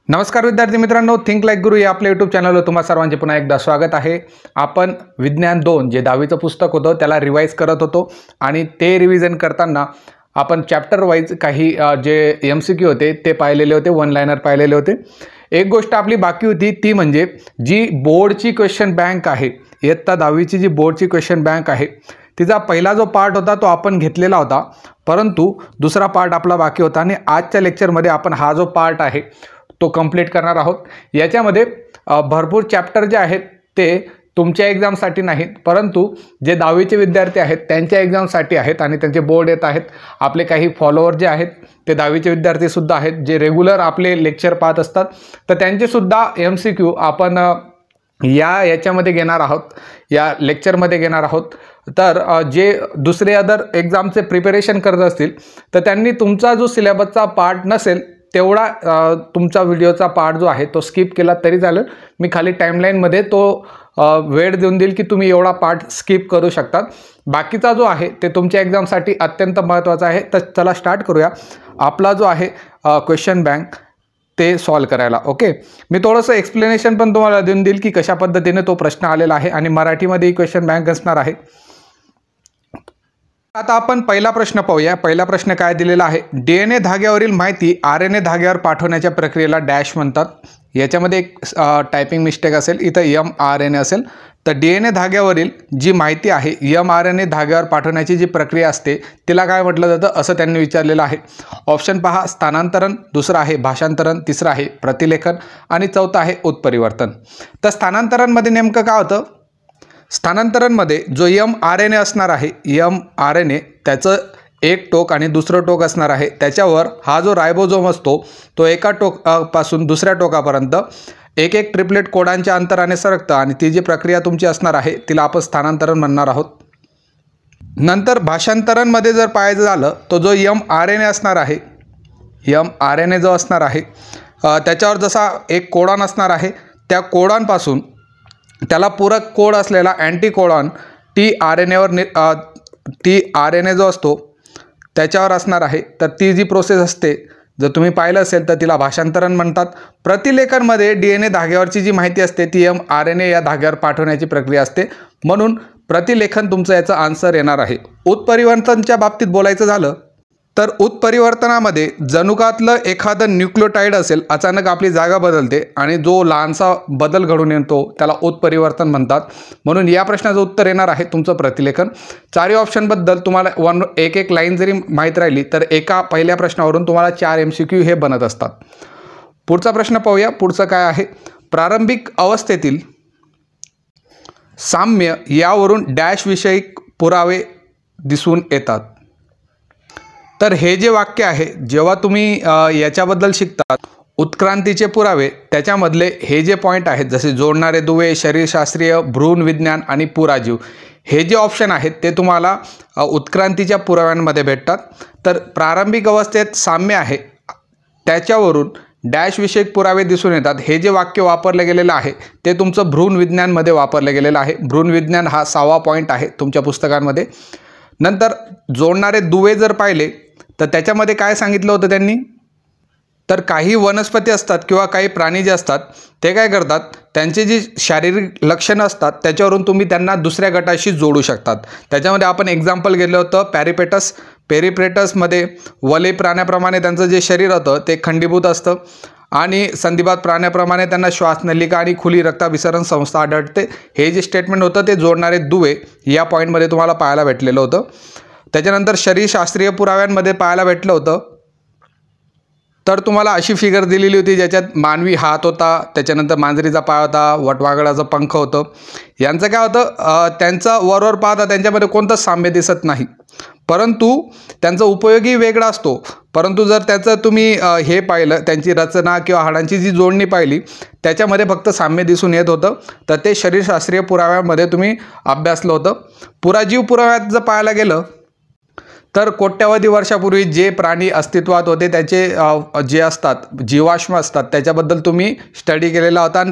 नमस्कार विद्यार्थी मित्रांनो, थिंक लाईक गुरु या आपल्या यूट्यूब चॅनलवर तुम्हा सर्वांचे पुन्हा एकदा स्वागत आहे। आपण विज्ञान 2 जे 10वीचं पुस्तक होतं त्याला रिवाइज करत होतो आणि ते रिव्हिजन करताना आपण चॅप्टर वाईज काही जे MCQ होते ते पाहिलेले होते, वन लाइनर पाहिलेले होते। एक गोष्ट आपली बाकी होती ती म्हणजे जी बोर्डची क्वेश्चन बँक आहे, इयत्ता 10वीची जी बोर्डची क्वेश्चन बँक आहे तिचा पहिला जो पार्ट होता तो आपण घेतलेला होता, परंतु दुसरा पार्ट आपला बाकी होता आणि आजच्या लेक्चरमध्ये आपण हा जो पार्ट आहे तो कंप्लीट करणार आहोत। याच्यामध्ये भरपूर चॅप्टर जे आहेत ते तुमच्या एग्जामसाठी नाहीत, परंतु जे 10वीचे विद्यार्थी आहेत त्यांच्या एग्जामसाठी आहेत आणि त्यांचे बोर्ड येत आहेत। आपले काही फॉलोअर जे आहेत ते 10वीचे विद्यार्थी सुद्धा आहेत जे रेग्युलर आपले लेक्चर पाहत असतात, तर त्यांचे सुद्धा MCQ आपण याच्यामध्ये घेणार आहोत, या लेक्चरमध्ये घेणार आहोत। तर जे दुसरे अदर एग्जामचे प्रिपरेशन करत असतील तर त्यांनी तुमचा जो सिलेबसचा पार्ट नसेल तेवढा तुमचा व्हिडिओचा पार्ट जो आहे तो स्किप केला तरी चालेल। मी खाली टाइमलाईनमध्ये तो वेळ देऊन देईल की तुम्ही एवढा पार्ट स्किप करू शकतात। बाकीचा जो आहे ते तुमच्या एग्जामसाठी अत्यंत महत्त्वाचा आहे। तर चला स्टार्ट करूया आपला जो आहे क्वेश्चन बँक ते सॉल्व करायला। ओके, मी थोडंसं एक्सप्लेनेशन पण तुम्हाला देऊन देईल की कशा पद्धतीने तो प्रश्न आलेला आहे आणि मराठीमध्ये ही क्वेश्चन बँक असणार आहे। आता आपण पहिला प्रश्न पाहूया। पहिला प्रश्न काय दिलेला आहे, DNA धाग्यावरील माहिती RNA धाग्यावर पाठवण्याच्या प्रक्रियेला डॅश म्हणतात। याच्यामध्ये एक टायपिंग मिस्टेक असेल, इथं mRNA असेल, तर DNA धाग्यावरील जी माहिती आहे mRNA धाग्यावर पाठवण्याची जी प्रक्रिया असते तिला काय म्हटलं जातं असं त्यांनी विचारलेलं आहे। ऑप्शन पहा, स्थानांतरण, दुसरं आहे भाषांतरण, तिसरं आहे प्रतिलेखन आणि चौथं आहे उत्परिवर्तन। तर स्थानांतरणमध्ये नेमकं काय होतं, स्थानांतरणमध्ये जो mRNA असणार आहे, mRNA त्याचं एक टोक आणि दुसरं टोक असणार आहे, त्याच्यावर हा जो रायबोझोम असतो तो एका टोकापासून दुसऱ्या टोकापर्यंत एक एक ट्रिपलेट कोडांच्या अंतराने सरकतं आणि ती जी प्रक्रिया तुमची असणार आहे तिला आपण स्थानांतरण म्हणणार आहोत। नंतर भाषांतरणमध्ये जर पाहायचं झालं तो जो mRNA असणार आहे, mRNA जो असणार आहे त्याच्यावर जसा एक कोडॉन असणार आहे, त्या कोडॉनपासून त्याला पूरक कोड असलेला अँटीकोडॉन tRNA जो असतो त्याच्यावर असणार आहे। तर ती जी प्रोसेस असते जर तुम्ही पाहिलं असेल तर तिला भाषांतरण म्हणतात। प्रतिलेखनमध्ये DNA धाग्यावरची जी माहिती असते ती mRNA या धाग्यावर पाठवण्याची प्रक्रिया असते, म्हणून प्रतिलेखन तुमचं याचं आन्सर येणार आहे। उत्परिवर्तनच्या बाबतीत बोलायचं झालं तर उत्परिवर्तनामध्ये जनुकातलं एखादं न्यूक्लियोटाइड असेल, अचानक आपली जागा बदलते आणि जो लहानसा बदल घडून येतो त्याला उत्परिवर्तन म्हणतात, म्हणून या प्रश्नाचं उत्तर येणार आहे तुमचं प्रतिलेखन। चारही ऑप्शनबद्दल तुम्हाला एक एक लाईन जरी माहीत राहिली तर एका पहिल्या प्रश्नावरून तुम्हाला 4 MCQ हे बनत असतात। पुढचा प्रश्न पाहूया, पुढचं काय आहे, प्रारंभिक अवस्थेतील साम्य यावरून डॅश विषयक पुरावे दिसून येतात। तर हे जे वाक्य आहे जेव्हा तुम्ही याच्याबद्दल शिकतात उत्क्रांतीचे पुरावे, त्याच्यामधले हे जे पॉईंट आहेत जसे जोडणारे दुवे, शरीरशास्त्रीय, भ्रूण विज्ञान आणि पुराजीव, हे जे ऑप्शन आहेत ते तुम्हाला उत्क्रांतीच्या पुराव्यांमध्ये भेटतात। तर प्रारंभिक अवस्थेत साम्य आहे त्याच्यावरून डॅश विषयक पुरावे दिसून येतात, हे जे वाक्य वापरलं गेलेलं आहे ते तुमचं भ्रूण विज्ञानमध्ये वापरलं गेलेलं आहे। भ्रूण विज्ञान हा 6वा पॉईंट आहे तुमच्या पुस्तकांमध्ये। नंतर जोडणारे दुवे जर पाहिले तर त्याच्यामध्ये काय सांगितलं होतं त्यांनी, तर काही वनस्पती असतात किंवा काही प्राणी जे असतात ते काय करतात, त्यांचे जी शारीरिक लक्षणं असतात त्याच्यावरून तुम्ही त्यांना दुसऱ्या गटाशी जोडू शकतात। त्याच्यामध्ये आपण एक्झाम्पल घेतलं होतं पेरिप्रेटसमध्ये वले प्राण्याप्रमाणे त्यांचं जे शरीर होतं ते खंडीभूत असतं आणि संधिपात प्राण्याप्रमाणे त्यांना श्वासनलिका आणि खुली रक्ताभिसरण संस्था आढळते। हे जे स्टेटमेंट होतं ते जोडणारे दुवे या पॉईंटमध्ये तुम्हाला पाहायला भेटलेलं होतं। त्याच्यानंतर शरीरशास्त्रीय पुराव्यांमध्ये पाहायला भेटलं होतं तर तुम्हाला अशी फिगर दिलेली होती ज्याच्यात मानवी हात होता, त्याच्यानंतर मांजरीचा पाय होता, वटवाघळाचं पंख होतं। यांचं काय होतं, त्यांचा वरवर पाहता त्यांच्यामध्ये कोणतंच साम्य दिसत नाही, परंतु त्यांचा उपयोगही वेगळा असतो। परंतु जर त्याचं तुम्ही हे पाहिलं, त्यांची रचना किंवा हाडांची जी जोडणी पाहिली त्याच्यामध्ये फक्त साम्य दिसून येत होतं, तर ते शरीरशास्त्रीय पुराव्यामध्ये तुम्ही अभ्यासलं होतं। पुराजीव पुराव्यात जर पाहायला गेलं तर कोट्यावधी वर्षापूर्वी जे प्राणी अस्तित्वात होते त्याचे जे असतात जीवाश्म असतात त्याच्याबद्दल तुम्ही स्टडी केलेला होता आणि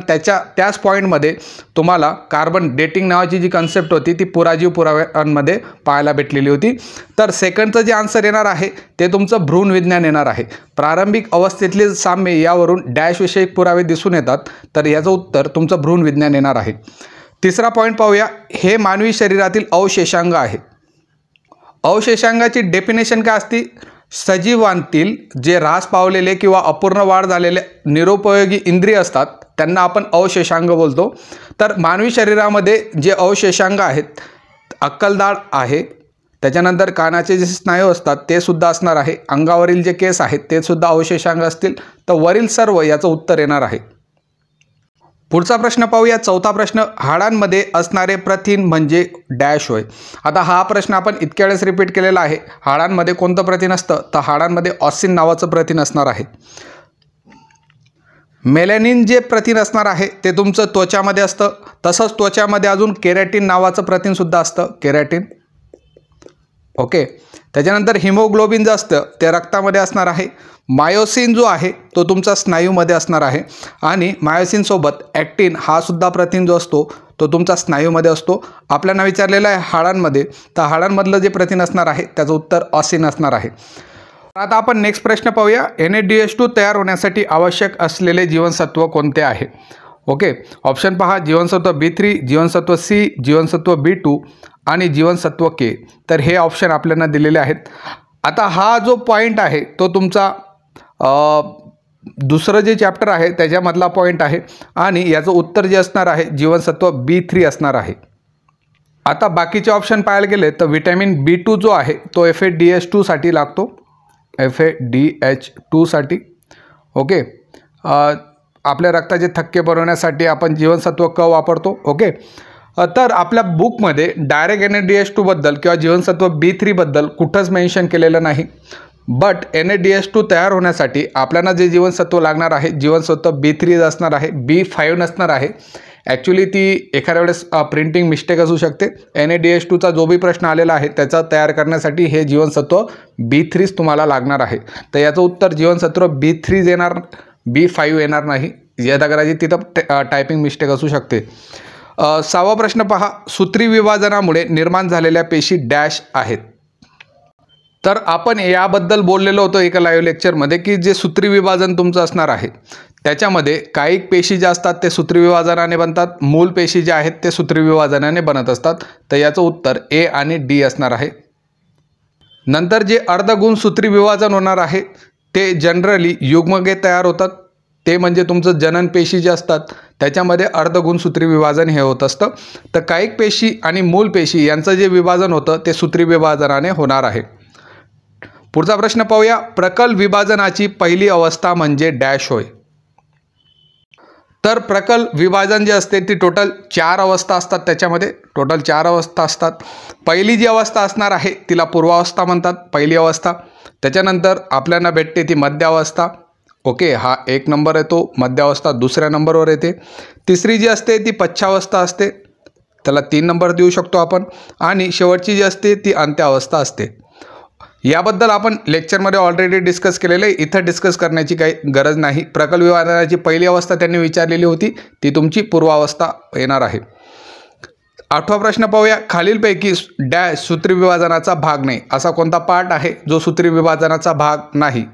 त्याच पॉईंटमध्ये तुम्हाला कार्बन डेटिंग नावाची जी कन्सेप्ट होती ती पुराजीव पुराव्यांमध्ये पाहायला भेटलेली होती. तर सेकंडचं जे आन्सर येणार आहे ते तुमचं भ्रूण विज्ञान येणार आहे. प्रारंभिक अवस्थेतले साम्य यावरून डॅशविषयक पुरावे दिसून येतात, तर याचं उत्तर तुमचं भ्रूण विज्ञान येणार आहे. तिसरा पॉईंट पाहूया. हे मानवी शरीरातील अवशेषांग आहे. अवशेषांगाची डेफिनेशन काय असते? सजीवांतील जे ऱ्हास पावलेले किंवा अपूर्ण वाढ झालेले निरुपयोगी इंद्रिय असतात त्यांना आपण अवशेषांग बोलतो. तर मानवी शरीरामध्ये जे अवशेषांग आहेत, अक्कलदाढ आहे, त्याच्यानंतर कानाचे जे स्नायू असतात ते सुद्धा असणार आहे, अंगावरील जे केस आहेत ते सुद्धा अवशेषांग असतील. तर वरील सर्व याचं उत्तर येणार आहे. पुढचा प्रश्न पाहूया. चौथा प्रश्न. हाडांमध्ये असणारे प्रथिन म्हणजे डॅश होय. आता हा प्रश्न आपण इतक्या वेळेस रिपीट केलेला आहे. हाडांमध्ये कोणतं प्रथिन असतं? तर हाडांमध्ये ऑसिन नावाचं प्रथिन असणार आहे. मेलॅनिन जे प्रथिन असणार आहे ते तुमचं त्वचामध्ये असतं. तसंच त्वचामध्ये अजून केरॅटिन नावाचं प्रथिन सुद्धा असतं, केरॅटिन. ओके. त्याच्यानंतर हिमोग्लोबिन जे असतं ते रक्तामध्ये असणार आहे. मायोसिन जो आहे तो तुमचा स्नायूमध्ये असणार आहे आणि मायोसिनसोबत ॲक्टिन हा सुद्धा प्रथिन जो असतो तो तुमचा स्नायूमध्ये असतो. आपल्याला विचारलेलं आहे हाडांमध्ये, तर हाडांमधलं जे प्रथिन असणार आहे त्याचं उत्तर ऑसिन असणार आहे. आता आपण नेक्स्ट प्रश्न पाहूया. NADH2 तयार होण्यासाठी आवश्यक असलेले जीवनसत्व कोणते आहे? ओके. ऑप्शन पहा. जीवनसत्व B3, जीवनसत्व C, जीवनसत्व B2 आणि जीवनसत्व K. तर हे ऑप्शन आपल्याला दिलेले आहेत. आता हा जो पॉईंट आहे तो तुमचा दुसरं जे चॅप्टर आहे त्याच्यामधला पॉईंट आहे आणि याचं उत्तर जे असणार आहे जीवनसत्व B3 असणार आहे. आता बाकीचे ऑप्शन पाहायला गेले तर विटॅमिन B2 जो आहे तो FADH2 साठी लागतो, FADH2 साठी. ओके. आपल्या रक्ताचे थक्के बनवण्यासाठी आपण जीवनसत्व क वापरतो. ओके. तर आपल्या बुकमध्ये डायरेक्ट NADH2 बद्दल किंवा जीवनसत्व B3 बद्दल कुठंच मेन्शन केलेलं नाही. बट NADH2 तयार होण्यासाठी आपल्याला जे जीवनसत्व लागणार आहे जीवनसत्व B3 असणार आहे, B5 नसणार आहे. ॲक्च्युली ती एखाद्या वेळेस प्रिंटिंग मिस्टेक असू शकते. NADH2चा जो बी प्रश्न आलेला आहे त्याचा तयार करण्यासाठी हे जीवनसत्व B3 तुम्हाला लागणार आहे. तर याचं उत्तर जीवनसत्व B3 येणार, B5 येणार नाही. या दगडाची तिथं टायपिंग मिस्टेक असू शकते. 6वा प्रश्न पहा. सूत्री विभाजनामुळे निर्माण झालेल्या पेशी डॅश आहेत. तर आपण याबद्दल बोललेलो होतो एका लाईव्ह लेक्चरमध्ये की जे सूत्री विभाजन तुमचं असणार आहे त्याच्यामध्ये काही पेशी ज्या असतात ते सूत्री विभाजनाने बनतात, मूल पेशी ज्या आहेत ते सूत्री विभाजनाने बनत असतात. तर याचं उत्तर A आणि D असणार आहे. नंतर जे अर्धगुणसूत्री विभाजन होणार आहे ते जनरली युग्मगे तयार होतात. ते म्हणजे तुमचं जनन पेशी जे असतात त्याच्यामध्ये अर्धगुणसूत्री विभाजन हे होत असतं. तर काही पेशी आणि मूल पेशी यांचं जे विभाजन होतं ते सूत्री विभाजनाने होणार आहे. पुढचा प्रश्न पाहूया. प्रकल विभाजनाची पहिली अवस्था म्हणजे डॅश होय. तर प्रकल विभाजन जे असते ती टोटल 4 अवस्था असतात. त्याच्यामध्ये टोटल 4 अवस्था असतात. पहिली जी अवस्था असणार आहे तिला पूर्वावस्था म्हणतात, पहिली अवस्था. त्याच्यानंतर आपल्याला भेटते ती मध्यावस्था. ओके. हा 1 नंबर येतो. मध्यावस्था दुसऱ्या नंबरवर येते. तिसरी जी असते ती पच्छावस्था असते, त्याला 3 नंबर देऊ शकतो आपण. आणि शेवटची जी असते ती अंत्यावस्था असते. याबद्दल आपण लेक्चरमध्ये ऑलरेडी डिस्कस केलेलं आहे, इथं डिस्कस करण्याची काही गरज नाही. प्रकल विभाजनाची पहिली अवस्था त्यांनी विचारलेली होती, ती तुमची पूर्वावस्था येणार आहे. 8वा प्रश्न पाहूया. खालीलपैकी डॅश सूत्री विभाजनाचा भाग नाही. असा कोणता पार्ट आहे जो सूत्री विभाजनाचा भाग नाही?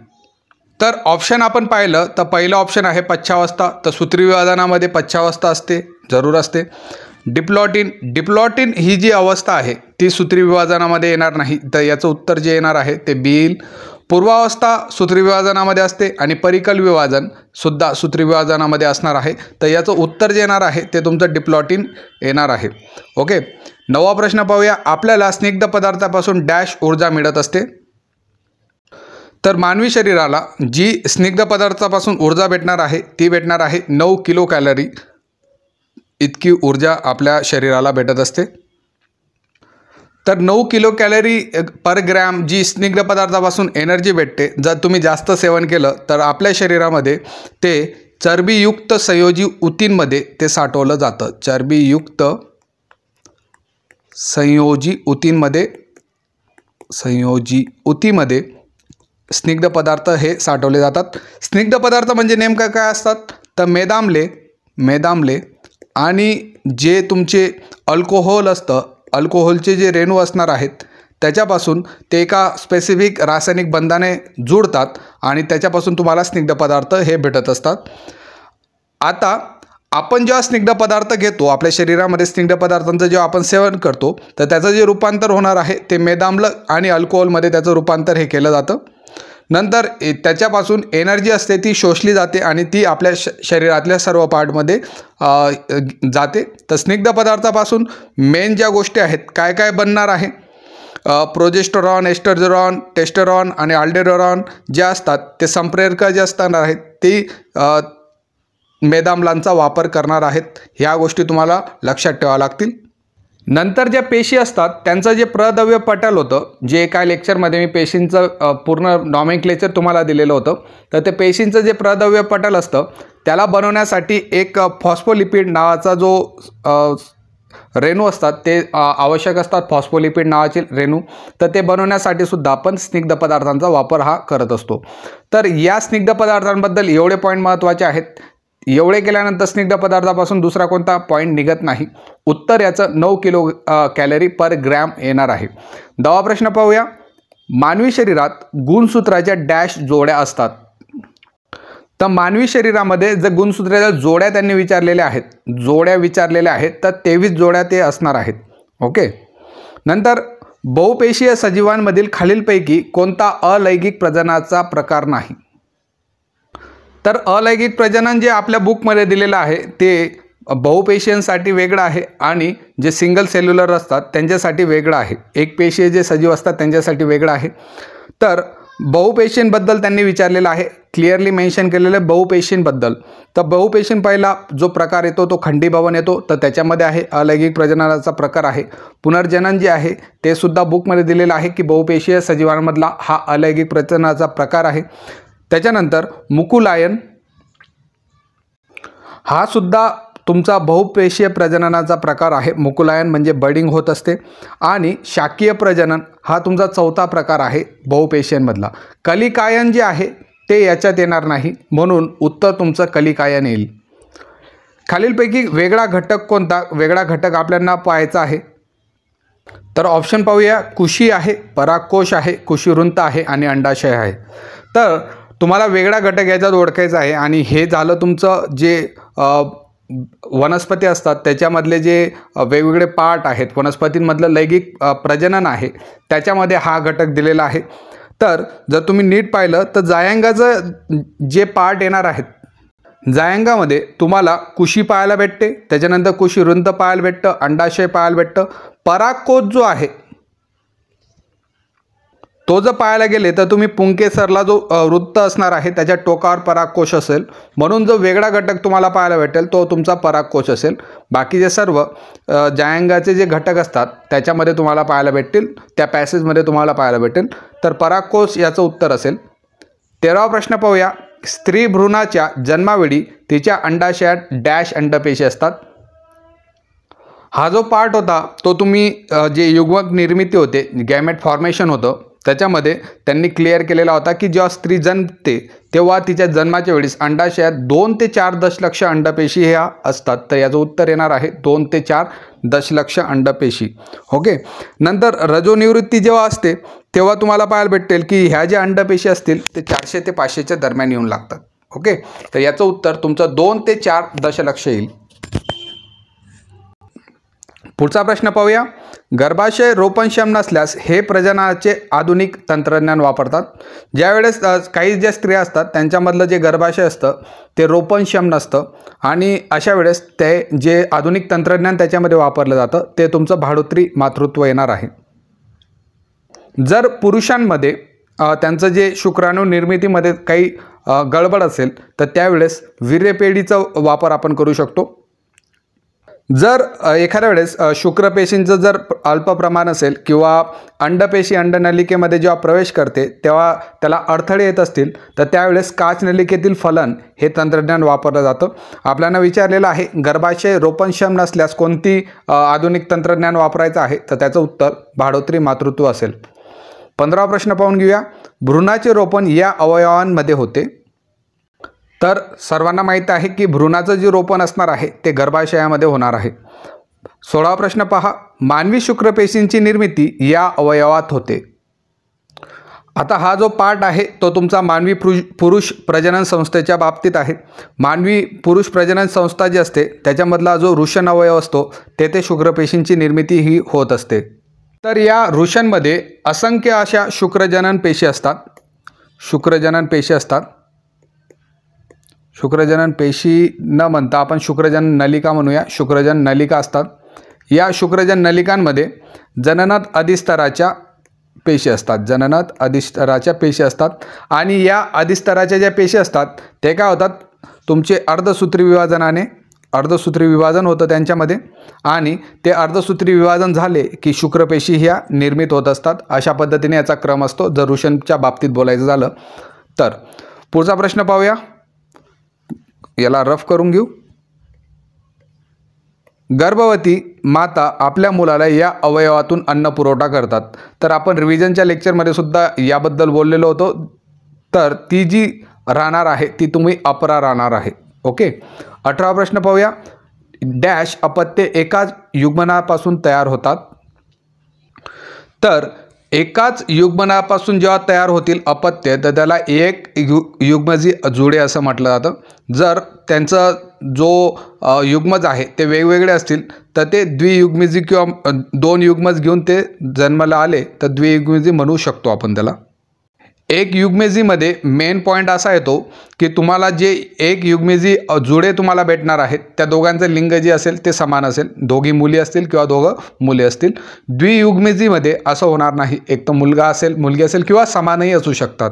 तर ऑप्शन आपण पाहिलं तर पहिलं ऑप्शन आहे पच्छावस्था. तर सूत्री विभाजनामध्ये पच्छावस्था असते, जरूर असते. डिप्लॉटिन ही जी अवस्था आहे ती सूत्री विभाजनामध्ये येणार नाही. तर याचं उत्तर जे येणार आहे ते बी येईल. पूर्वावस्था सूत्री विभाजनामध्ये असते आणि परिकल विभाजन सुद्धा सूत्री विभाजनामध्ये असणार आहे. तर याचं उत्तर जे येणार आहे ते तुमचं डिप्लॉटिन येणार आहे. ओके. 9वा प्रश्न पाहूया. आपल्याला स्निग्ध पदार्थापासून डॅश ऊर्जा मिळत असते. तर मानवी शरीराला जी स्निग्ध पदार्थापासून ऊर्जा भेटणार आहे ती भेटणार आहे 9 किलो कॅलरी इतकी ऊर्जा आपल्या शरीराला भेटत असते. तर 9 किलो कॅलरी पर ग्रॅम जी स्निग्ध पदार्थापासून एनर्जी भेटते. जर तुम्ही जास्त सेवन केलं तर आपल्या शरीरामध्ये ते चरबीयुक्त संयोजी ऊतींमध्ये ते साठवलं जातं. चरबीयुक्त संयोजी ऊतींमध्ये संयोजी ऊतीमध्ये स्निग्ध पदार्थ हे साठवले जातात। स्निग्ध पदार्थ म्हणजे नेमकं काय असतात, तर मेदाम्ले आणि जे तुमचे अल्कोहोल असतं, अल्कोहोलचे जे रेणू असणार आहेत त्याच्यापासून ते एका स्पेसिफिक रासायनिक बंधाने जुळतात आणि त्याच्यापासून तुम्हाला स्निग्ध पदार्थ हे भेटत असतात। आता आपण जेव्हा स्निग्ध पदार्थ घेतो, आपल्या शरीरामध्ये स्निग्ध पदार्थांचं जेव्हा आपण सेवन करतो तर त्याचं जे रूपांतर होणार आहे ते मेदाम्ल आणि अल्कोहोलमध्ये त्याचं रूपांतर हे केलं जातं। नंतर त्याच्यापासून एनर्जी असते ती शोषली जाते आणि ती आपल्या शरीरातल्या सर्व पार्टमध्ये जाते। तर स्निग्ध पदार्थापासून मेन ज्या गोष्टी आहेत काय काय बनणार आहे, प्रोजेस्टेरॉन, एस्ट्रोजन, टेस्टोस्टेरॉन आणि अल्डोस्टेरॉन जे असतात ते संप्रेरक जे असणार आहेत ते मेदाम्लांचा वापर करणार आहेत। ह्या गोष्टी तुम्हाला लक्षात ठेवाव्या लागतील। नंतर ज्या पेशी असतात त्यांचं जे प्रद्रव्य पटल होतं, जे एका लेक्चरमध्ये मी पेशींचं पूर्ण नॉमेनक्लेचर तुम्हाला दिलेलं होतं, तर ते पेशींचं जे प्रद्रव्य पटल असतं त्याला बनवण्यासाठी एक फॉस्फोलिपिड नावाचा जो रेणू असतात ते आवश्यक असतात, फॉस्फोलिपिड नावाचे रेणू। तर ते बनवण्यासाठी सुद्धा आपण स्निग्ध पदार्थांचा वापर हा करत असतो। तर या स्निग्ध पदार्थांबद्दल एवढे पॉईंट महत्त्वाचे आहेत। एवढे केल्यानंतर स्निग्ध पदार्थापासून दुसरा कोणता पॉईंट निघत नाही। उत्तर याचं 9 किलो कॅलरी पर ग्रॅम येणार आहे। 10वा प्रश्न पाहूया, मानवी शरीरात गुणसूत्राच्या डॅश जोड्या असतात। तर मानवी शरीरामध्ये जर गुणसूत्राच्या जोड्या त्यांनी विचारलेल्या आहेत तर 23 जोड्या ते असणार आहेत। ओके। नंतर बहुपेशीय सजीवांमधील खालीलपैकी कोणता अलैंगिक प्रजननाचा प्रकार नाही। तर अलैंगिक प्रजनन जे आपल्या बुकमध्ये दिलेलं आहे ते बहुपेशीयांसाठी वेगळं आहे आणि जे सिंगल सेल्युलर असतात त्यांच्यासाठी वेगळं आहे। एक पेशीय जे सजीव असतात त्यांच्यासाठी वेगळं आहे। तर बहुपेशींबद्दल त्यांनी विचारलेलं आहे, क्लिअरली मेन्शन केलेलं आहे बहुपेशींबद्दल। तर बहुपेशीं पहिला जो प्रकार येतो तो खंडीभवन येतो, तर त्याच्यामध्ये आहे अलैंगिक प्रजननाचा प्रकार आहे। पुनर्जनन जे आहे ते सुद्धा बुकमध्ये दिलेलं आहे की बहुपेशीय सजीवांमधला हा अलैंगिक प्रजननाचा प्रकार आहे। त्याच्यानंतर मुकुलायन हा सुद्धा तुमचा बहुपेशीय प्रजननाचा प्रकार आहे। मुकुलायन म्हणजे बडिंग होत असते। आणि शाकीय प्रजनन हा तुमचा चौथा प्रकार आहे बहुपेशीयांमधला। कलिकायन जे आहे ते याच्यात येणार नाही, म्हणून उत्तर तुमचं कलिकायन येईल। खालीलपैकी वेगळा घटक कोणता, वेगळा घटक आपल्याला पाहायचा आहे। तर ऑप्शन पाहूया, कुशी आहे, परागकोश आहे, कुशीवृंत आहे आणि अंडाशय आहे। तर तुम्हाला वेगळा घटक याच्यात ओळखायचा आहे आणि हे झालं तुमचं जे वनस्पती असतात त्याच्यामधले जे वेगवेगळे पार्ट आहेत, वनस्पतींमधलं लैंगिक प्रजनन आहे त्याच्यामध्ये हा घटक दिलेला आहे। तर जर तुम्ही नीट पाहिलं तर जायंगाचं जे पार्ट येणार आहेत, जायंगामध्ये तुम्हाला कुशी पाहायला भेटते, त्याच्यानंतर कुशीवृंत पाहायला भेटतं, अंडाशय पाहायला भेटतं। परागकोश जो आहे तो जर पाहायला गेले तर तुम्ही पुंकेसरला जो वृत्त असणार आहे त्याच्या टोकावर परागकोश असेल, म्हणून जो वेगळा घटक तुम्हाला पाहायला भेटेल तो तुमचा परागकोश असेल। बाकीचे सर्व जायंगाचे जे घटक असतात त्याच्यामध्ये तुम्हाला पाहायला भेटतील, त्या पॅसेजमध्ये तुम्हाला पाहायला भेटेल। तर परागकोश याचं उत्तर असेल। 13वा प्रश्न पाहूया, स्त्री भ्रूणाच्या जन्मावेळी तिच्या अंडाशयात डॅश अंडपेशी असतात। हा जो पार्ट होता तो तुम्ही जे युग्मक निर्मिती होते, गॅमेट फॉर्मेशन होतं, त्याच्यामध्ये त्यांनी क्लिअर केलेला होता की जेव्हा स्त्री जन्मते तेव्हा तिच्या जन्माच्या वेळेस अंडाशयात 2 ते 4 दशलक्ष अंडपेशी ह्या असतात। तर याचं उत्तर येणार आहे 2 ते 4 दशलक्ष अंडपेशी। ओके। नंतर रजोनिवृत्ती जेव्हा असते तेव्हा तुम्हाला पाहायला भेटेल की ह्या ज्या अंडपेशी असतील ते 400 ते 500च्या दरम्यान येऊन लागतात। ओके। तर याचं उत्तर तुमचं 2 ते 4 दशलक्ष येईल। पुढचा प्रश्न पाहूया, गर्भाशय रोपणक्षम नसल्यास हे प्रजननाचे आधुनिक तंत्रज्ञान वापरतात। ज्यावेळेस काही ज्या स्त्रिया असतात त्यांच्यामधलं जे गर्भाशय असतं ते रोपणक्षम नसतं आणि अशा वेळेस ते जे आधुनिक तंत्रज्ञान त्याच्यामध्ये वापरलं जातं ते तुमचं भाडोत्री मातृत्व येणार आहे। जर पुरुषांमध्ये त्यांचं जे शुक्राणू निर्मितीमध्ये काही गडबड असेल तर त्यावेळेस वीर्यपेढीचा वापर आपण करू शकतो। जर एखाद्या वेळेस शुक्रपेशींचं जर अल्प प्रमाण असेल किंवा अंडपेशी अंडनलिकेमध्ये जेव्हा प्रवेश करते तेव्हा त्याला अडथळे येत असतील तर त्यावेळेस काचनलिकेतील फलन हे तंत्रज्ञान वापरलं जातं। आपल्याला विचारलेलं आहे गर्भाशय रोपणक्षम नसल्यास कोणती आधुनिक तंत्रज्ञान वापरायचं आहे, तर त्याचं उत्तर भाडोत्री मातृत्व असेल। 15वा प्रश्न पाहून घेऊया, भ्रूणाचे रोपण या अवयवांमध्ये होते. तर सर्वांना माहीत आहे की भ्रूणाचं जे रोपण असणार आहे ते गर्भाशयामध्ये होणार आहे. 16वा प्रश्न पहा, मानवी शुक्रपेशींची निर्मिती या अवयवात होते. आता हा जो पार्ट आहे तो तुमचा मानवी पुरुष प्रजनन संस्थेच्या बाबतीत आहे. मानवी पुरुष प्रजनन संस्था जी असते त्याच्यामधला जो वृषण अवयव असतो तेथे शुक्रपेशींची निर्मिती ही होत असते. तर या वृषणमध्ये असंख्य अशा शुक्रजनन पेशी असतात. शुक्रजनन पेशी न म्हणता आपण शुक्रजनन नलिका म्हणूया. शुक्रजनन नलिका असतात. या शुक्रजनन नलिकांमध्ये जननात अधिस्तराच्या पेशी असतात. आणि या अधिस्तराच्या ज्या पेशी असतात ते काय होतात, तुमचे अर्धसूत्री विभाजन होतं त्यांच्यामध्ये, आणि ते अर्धसूत्री विभाजन झाले की शुक्रपेशी ह्या निर्मित होत असतात. अशा पद्धतीने याचा क्रम असतो जर वृषणच्या बाबतीत बोलायचं झालं तर. पुढचा प्रश्न पाहूया, याला रफ करून घेऊ. गर्भवती माता आपल्या मुलाला या अवयवातून अन्न पुरवठा करतात. तर आपण रिव्हिजनच्या लेक्चरमध्ये सुद्धा याबद्दल बोललेलो होतो. तर ती जी राहणार आहे ती तुम्ही अपरा राहणार आहे. ओके. 18वा प्रश्न पाहूया, डॅश अपत्ये एकाच युग्मनापासून तयार होतात. तर एकाच युग्मनापासून जेव्हा तयार होतील अपत्य तर त्याला एक युग्मजी जुळे असं म्हटलं जातं. जर त्यांचं जो युग्मज आहे ते वेगवेगळे असतील तर ते द्वियुग्मजी किंवा 2 युग्मज घेऊन ते जन्माला आले तर द्वियुग्मजी म्हणू शकतो आपण त्याला. एक युग्मजीमध्ये मेन पॉईंट असा येतो की तुम्हाला जे एक युग्मजी जुळे तुम्हाला भेटणार आहेत त्या दोघांचं लिंग जे असेल ते समान असेल. दोघी मुली असतील किंवा दोघं मुले असतील. द्वियुग्मजीमध्ये असं होणार नाही. एक तर मुलगा असेल, मुलगी असेल किंवा समानही असू शकतात.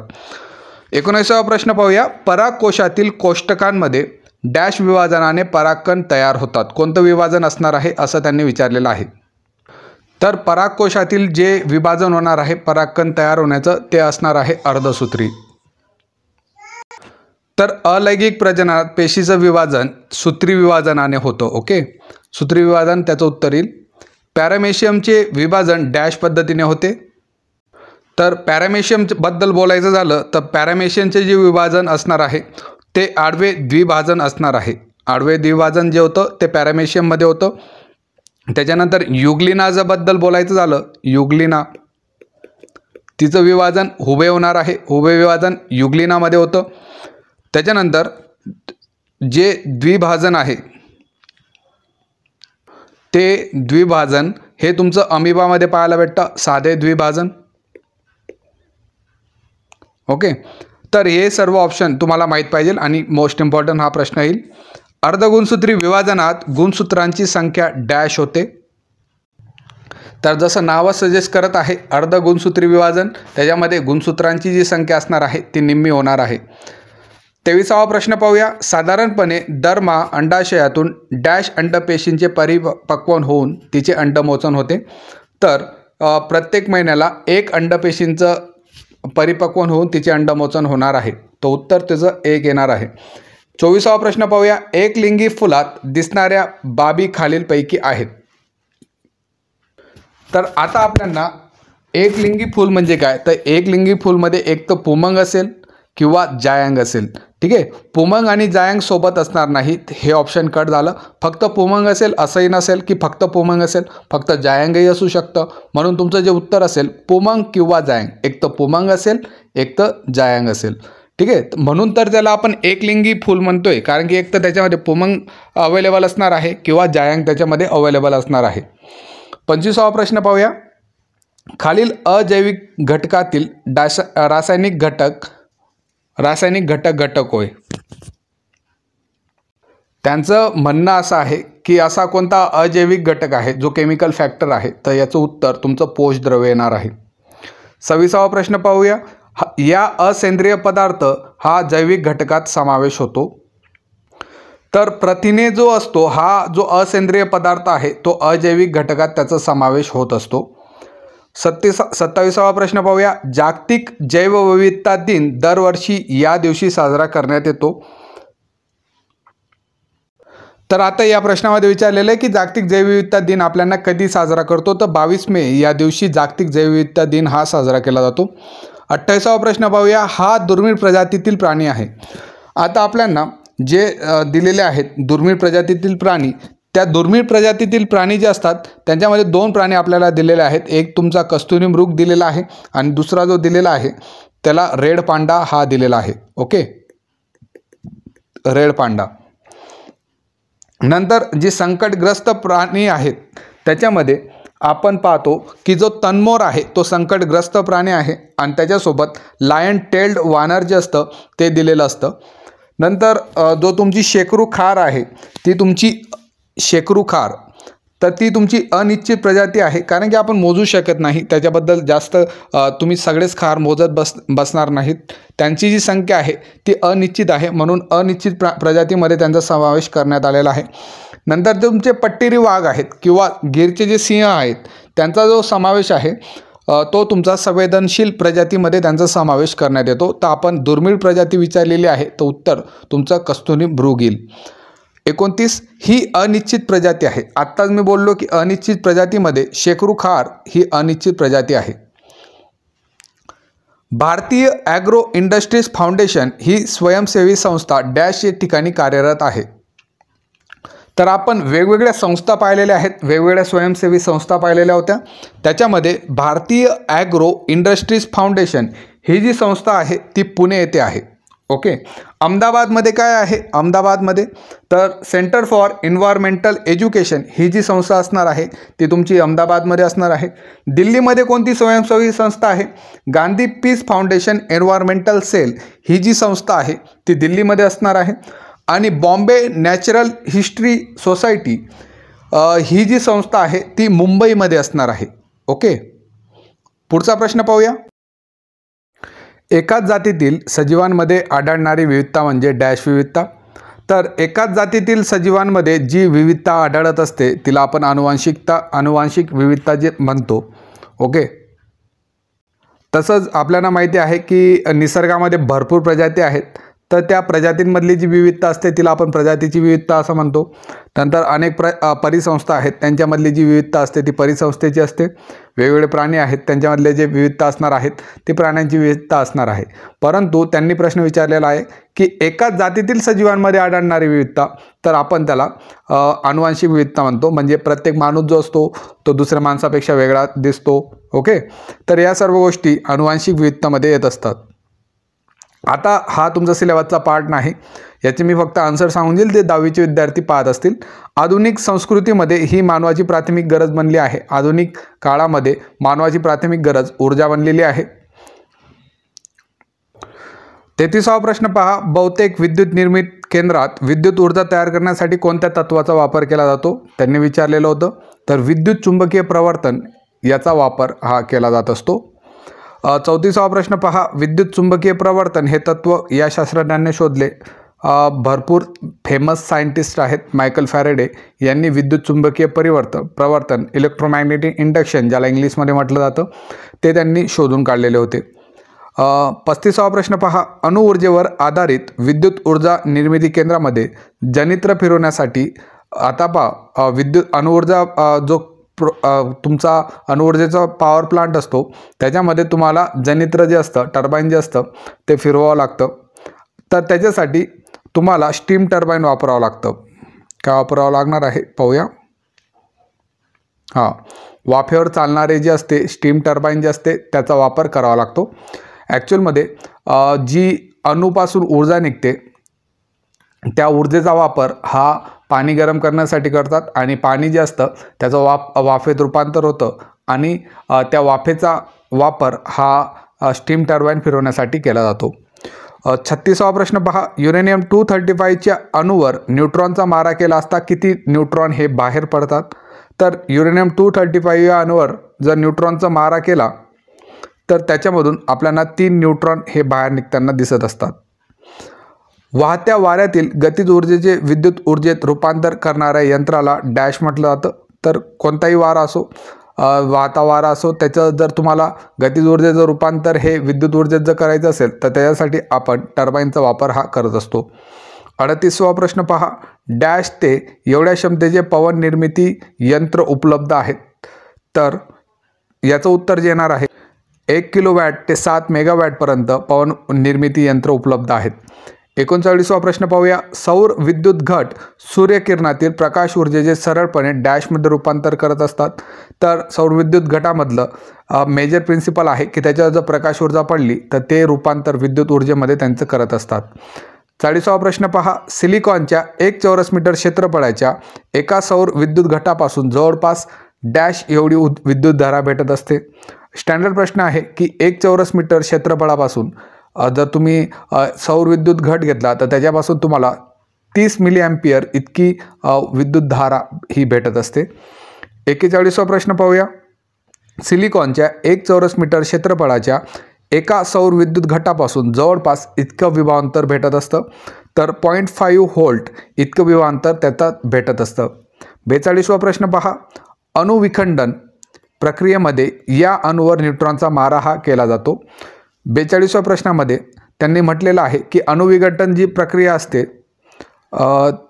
19वा प्रश्न पाहूया, परागकोशातील कोष्टकांमध्ये डॅश विभाजनाने परागकण तयार होतात. कोणतं विभाजन असणार आहे असं त्यांनी विचारलेलं आहे. तर परागकोशातील जे विभाजन होणार आहे परागकण तयार होण्याचं ते असणार आहे अर्धसूत्री. तर अलैंगिक प्रजननात पेशीचं विभाजन सूत्री विभाजनाने होतं. ओके. सूत्री विभाजन त्याचं उत्तर येईल. पॅरामेशियमचे विभाजन डॅश पद्धतीने होते. तर पॅरामेशियमबद्दल बोलायचं झालं तर पॅरामेशियमचे जे विभाजन असणार आहे ते आडवे द्विभाजन असणार आहे. आडवे द्विभाजन जे होतं ते पॅरामेशियममध्ये होतं. त्याच्यानंतर युग्लिनाबद्दल बोलायचं झालं, युग्लिना तिचं विभाजन हुबे होणार आहे. हुबे विभाजन युग्लिनामध्ये होतं. त्याच्यानंतर जे द्विभाजन आहे ते द्विभाजन हे तुमचं अमिबामध्ये पाहायला भेटतं, साधे द्विभाजन. ओके. तर हे सर्व ऑप्शन तुम्हाला माहीत पाहिजे आणि मोस्ट इम्पॉर्टंट हा प्रश्न येईल. अर्धगुणसूत्री विभाजनात गुणसूत्रांची संख्या डॅश होते. तर जसं नावच सजेस्ट करत आहे अर्धगुणसूत्री विभाजन, त्याच्यामध्ये गुणसूत्रांची जी संख्या असणार आहे ती निम्मी होणार आहे. 23वा प्रश्न पाहूया, साधारणपणे दरमहा अंडाशयातून डॅश अंडपेशींचे परिपक्वन होऊन तिचे अंडमोचन होते. तर प्रत्येक महिन्याला एक अंडपेशींचं परिपक्वन होऊन तिचे अंडमोचन होणार आहे. तो उत्तर त्याचं 1 येणार आहे. 24वा प्रश्न पाहूया, एकलिंगी फुलात दिसणाऱ्या बाबी खालीलपैकी आहेत. तर आता आपल्याला एकलिंगी फूल म्हणजे काय, तर एकलिंगी फूलमध्ये एक तर पुमंग असेल किंवा जायांग असेल. ठीक आहे. पुमंग आणि जायांग सोबत असणार नाहीत, हे ऑप्शन कट झालं. फक्त पुमंग असेल असंही नसेल की फक्त पुमंग असेल, फक्त जायांगही असू शकतं. म्हणून तुमचं जे उत्तर असेल पुमंग किंवा जायांग, एक तर पुमंग असेल एक तर जायांग असेल. ठीक आहे. म्हणून तर त्याला आपण एकलिंगी फूल म्हणतोय, कारण की एक तर त्याच्यामध्ये पुमंग अवेलेबल असणार आहे किंवा जायांग त्याच्यामध्ये अवेलेबल असणार आहे. 25वा प्रश्न पाहूया, खालील अजैविक घटकातील रासायनिक घटक होय. त्यांचं म्हणणं असं आहे की असा कोणता अजैविक घटक आहे जो केमिकल फॅक्टर आहे, तर याचं उत्तर तुमचं पोषद्रव्य येणार आहे. 26वा प्रश्न पाहूया, या असेंद्रिय पदार्थ हा जैविक घटकात समावेश होतो. तर प्रथिने जो असतो हा जो असेंद्रिय पदार्थ आहे तो अजैविक घटकात त्याचा समावेश होत असतो. 27वा प्रश्न पाहूया, जागतिक जैवविविधता दिन दरवर्षी या दिवशी साजरा करण्यात येतो. तर आता या प्रश्नामध्ये विचारलेलं आहे की जागतिक जैवविविधता दिन आपल्याला कधी साजरा करतो, तर 22 मे या दिवशी जागतिक जैवविविधता दिन हा साजरा केला जातो. 28वा प्रश्न पाहूया. हा दुर्मिळ प्रजातीतील प्राणी आहे. आता आपल्याला जे दिलेले आहेत दुर्मिळ प्रजातीतील प्राणी, त्या दुर्मिळ प्रजातीतील प्राणी जे असतात त्यांच्यामध्ये 2 प्राणी आपल्याला दिलेले आहेत. एक तुमचा कस्तुरी मृग दिलेला आहे आणि दुसरा जो दिलेला आहे त्याला रेड पांडा हा दिलेला आहे. Okay, red panda. नंतर जी संकटग्रस्त प्राणी आहेत त्याच्यामध्ये आपण पाहतो की जो तन्मोर आहे तो संकटग्रस्त प्राणी आहे आणि त्याच्यासोबत लायन टेल्ड वानर जे असतं ते दिलेलं असतं. नंतर जो तुमची शेकरू खार आहे ती तुमची शेकरू खार, तर ती तुमची अनिश्चित प्रजाती आहे, कारण की आपण मोजू शकत नाही त्याच्याबद्दल जास्त तुम्ही सगळेच खार मोजत बसणार नाहीत. त्यांची जी संख्या आहे ती अनिश्चित आहे, म्हणून अनिश्चित प्रजातीमध्ये त्यांचा समावेश करण्यात आलेला आहे. नंतर तुमचे पट्टेरी वाघ आहेत किंवा गिरचे जे सिंह आहेत त्यांचा जो समावेश आहे तो तुमचा संवेदनशील प्रजातीमध्ये त्यांचा समावेश करण्यात येतो. तर आपण दुर्मिळ प्रजाती विचारलेली आहे, तर उत्तर तुमचं कस्तुरी मृग येईल. 29 ही अनिश्चित प्रजाती आहे. आत्ताच मी बोललो की अनिश्चित प्रजातीमध्ये शेकरू खार ही अनिश्चित प्रजाती आहे. भारतीय ॲग्रो इंडस्ट्रीज फाउंडेशन ही स्वयंसेवी संस्था डॅश या ठिकाणी कार्यरत आहे. तर आपण वेगवेगळ्या संस्था पाहिलेल्या आहेत, वेगवेगळ्या स्वयंसेवी संस्था पाहिलेल्या होत्या. त्याच्यामध्ये भारतीय ॲग्रो इंडस्ट्रीज फाउंडेशन ही जी संस्था आहे ती पुणे येथे आहे. ओके, अहमदाबादमध्ये काय आहे, अहमदाबादमध्ये तर सेंटर फॉर एन्व्हायरमेंटल एज्युकेशन ही जी संस्था असणार आहे ती तुमची अहमदाबादमध्ये असणार आहे. दिल्लीमध्ये कोणती स्वयंसेवी संस्था आहे, Gandhi peace foundation environmental cell ही जी संस्था आहे ती दिल्लीमध्ये असणार आहे. आणि बॉम्बे नॅचरल हिस्ट्री सोसायटी ही जी संस्था आहे ती मुंबईमध्ये असणार आहे. ओके, पुढचा प्रश्न पाहूया. एकाच जातीतील सजीवांमध्ये आढळणारी विविधता म्हणजे डॅश विविधता. तर एकाच जातीतील सजीवांमध्ये जी विविधता आढळत असते तिला आपण आनुवांशिक विविधता जे म्हणतो. ओके, तसंच आपल्याला माहिती आहे की निसर्गामध्ये भरपूर प्रजाती आहेत, तर त्या प्रजातींमधली जी विविधता असते तिला आपण प्रजातीची विविधता असं म्हणतो. नंतर अनेक परिसंस्था आहेत त्यांच्यामधली जी विविधता असते ती परिसंस्थेची असते. वेगवेगळे प्राणी आहेत त्यांच्यामधले जे विविधता असणार आहेत ती प्राण्यांची विविधता असणार आहे. परंतु त्यांनी प्रश्न विचारलेला आहे की एकाच जातीतील सजीवांमध्ये आढळणारी विविधता, तर आपण त्याला आनुवांशिक विविधता म्हणतो. म्हणजे प्रत्येक माणूस जो असतो तो दुसऱ्या माणसापेक्षा वेगळा दिसतो. ओके, तर या सर्व गोष्टी आनुवांशिक विविधतामध्ये येत असतात. आता हा तुमचा सिलेबसचा पार्ट नाही, याचे मी फक्त आन्सर सांगून देईल, ते 10वीचे विद्यार्थी पाहत असतील. आधुनिक संस्कृतीमध्ये ही मानवाची प्राथमिक गरज बनली आहे. आधुनिक काळामध्ये मानवाची प्राथमिक गरज ऊर्जा बनलेली आहे. 33वा प्रश्न पहा. बहुतेक विद्युत निर्मित केंद्रात विद्युत ऊर्जा तयार करण्यासाठी कोणत्या तत्वाचा वापर केला जातो, त्यांनी विचारलेलं होतं. तर विद्युत चुंबकीय प्रवर्तन याचा वापर हा केला जात असतो. 34वा प्रश्न पहा. विद्युत चुंबकीय प्रवर्तन हे तत्व या शास्त्रज्ञांनी शोधले. भरपूर फेमस सायंटिस्ट आहेत. मायकल फॅरेडे यांनी विद्युत चुंबकीय प्रवर्तन इलेक्ट्रोमॅग्नेटिक इंडक्शन ज्याला इंग्लिशमध्ये म्हटलं जातं ते त्यांनी शोधून काढलेले होते. 35वा प्रश्न पहा. अणुऊर्जेवर आधारित विद्युत ऊर्जा निर्मिती केंद्रामध्ये जनित्र फिरवण्यासाठी आता पहा विद्युत अणुऊर्जा जो तुमचा अणुऊर्जेचा पॉवर प्लांट असतो त्याच्यामध्ये तुम्हाला जनित्र जे असतं टर्बाईन जे असतं ते फिरवावं लागतं. तर त्याच्यासाठी तुम्हाला स्टीम टर्बाईन वापरावं लागतं. काय वापरावं लागणार आहे पाहूया. वाफेवर चालणारे जे असते स्टीम टर्बाईन जे असते त्याचा वापर करावा लागतो. ॲक्च्युअलमध्ये जी अणूपासून ऊर्जा निघते त्या ऊर्जेचा वापर हा पाणी गरम करण्यासाठी करतात आणि पाणी जे असतं त्याचं वाफेत रूपांतर होतं आणि त्या वाफेचा वापर हा स्टीम टर्बाईन फिरवण्यासाठी केला जातो. 36वा प्रश्न पहा. युरेनियम 235च्या अणूवर न्यूट्रॉनचा मारा केला असता किती न्यूट्रॉन हे बाहेर पडतात. तर युरेनियम 235 या अणूवर जर न्यूट्रॉनचा मारा केला तर त्याच्यामधून आपल्याला 3 न्यूट्रॉन हे बाहेर निघताना दिसत असतात. वाहत्या वाऱ्यातील गतिज ऊर्जेचे विद्युत ऊर्जेत रूपांतर करणाऱ्या यंत्राला डॅश म्हटलं जातं. तर कोणताही वारा असो, वाहता वारा असो, त्याचं जर तुम्हाला गतिज ऊर्जेचं रूपांतर हे विद्युत ऊर्जेत जर करायचं असेल तर त्याच्यासाठी आपण टर्बाईनचा वापर हा करत असतो. 38वा प्रश्न पहा, डॅश ते एवढ्या क्षमतेचे पवन निर्मिती यंत्र उपलब्ध आहेत. तर याचं उत्तर जे येणार आहे 1 किलोवॅट ते 7 मेगावॅटपर्यंत पवन निर्मिती यंत्र उपलब्ध आहेत. 39वा प्रश्न पाहूया, सौर विद्युत घट सूर्यकिरणातील प्रकाश ऊर्जेचे सरळपणे डॅशमध्ये रूपांतर करत असतात. तर सौर विद्युत घटामधलं मेजर प्रिन्सिपल आहे की त्याच्यावर जर प्रकाश ऊर्जा पडली तर ते रूपांतर विद्युत ऊर्जेमध्ये त्यांचं करत असतात. 40वा प्रश्न पहा, सिलिकॉनच्या 1 चौरस मीटर क्षेत्रफळाच्या एका सौर विद्युत घटापासून जवळपास डॅश एवढी विद्युतधारा भेटत असते. स्टँडर्ड प्रश्न आहे की 1 चौरस मीटर क्षेत्रफळापासून जर तुम्ही सौर विद्युत घट घेतला तर त्याच्यापासून तुम्हाला 30 मिली अँपियर इतकी विद्युतधारा ही भेटत असते. 41वा प्रश्न पाहूया, सिलिकॉनच्या 1 चौरस मीटर क्षेत्रफळाच्या एका सौर विद्युत घटापासून जवळपास इतकं विभवांतर भेटत असतं. तर 0.5 व्होल्ट इतकं विभवांतर त्याच्यात भेटत असतं. 42वा प्रश्न पहा, अणुविखंडन प्रक्रियेमध्ये या अणूवर न्यूट्रॉनचा मारा हा केला जातो. 42व्या प्रश्नामध्ये त्यांनी म्हटलेलं आहे की अणुविघटन जी प्रक्रिया असते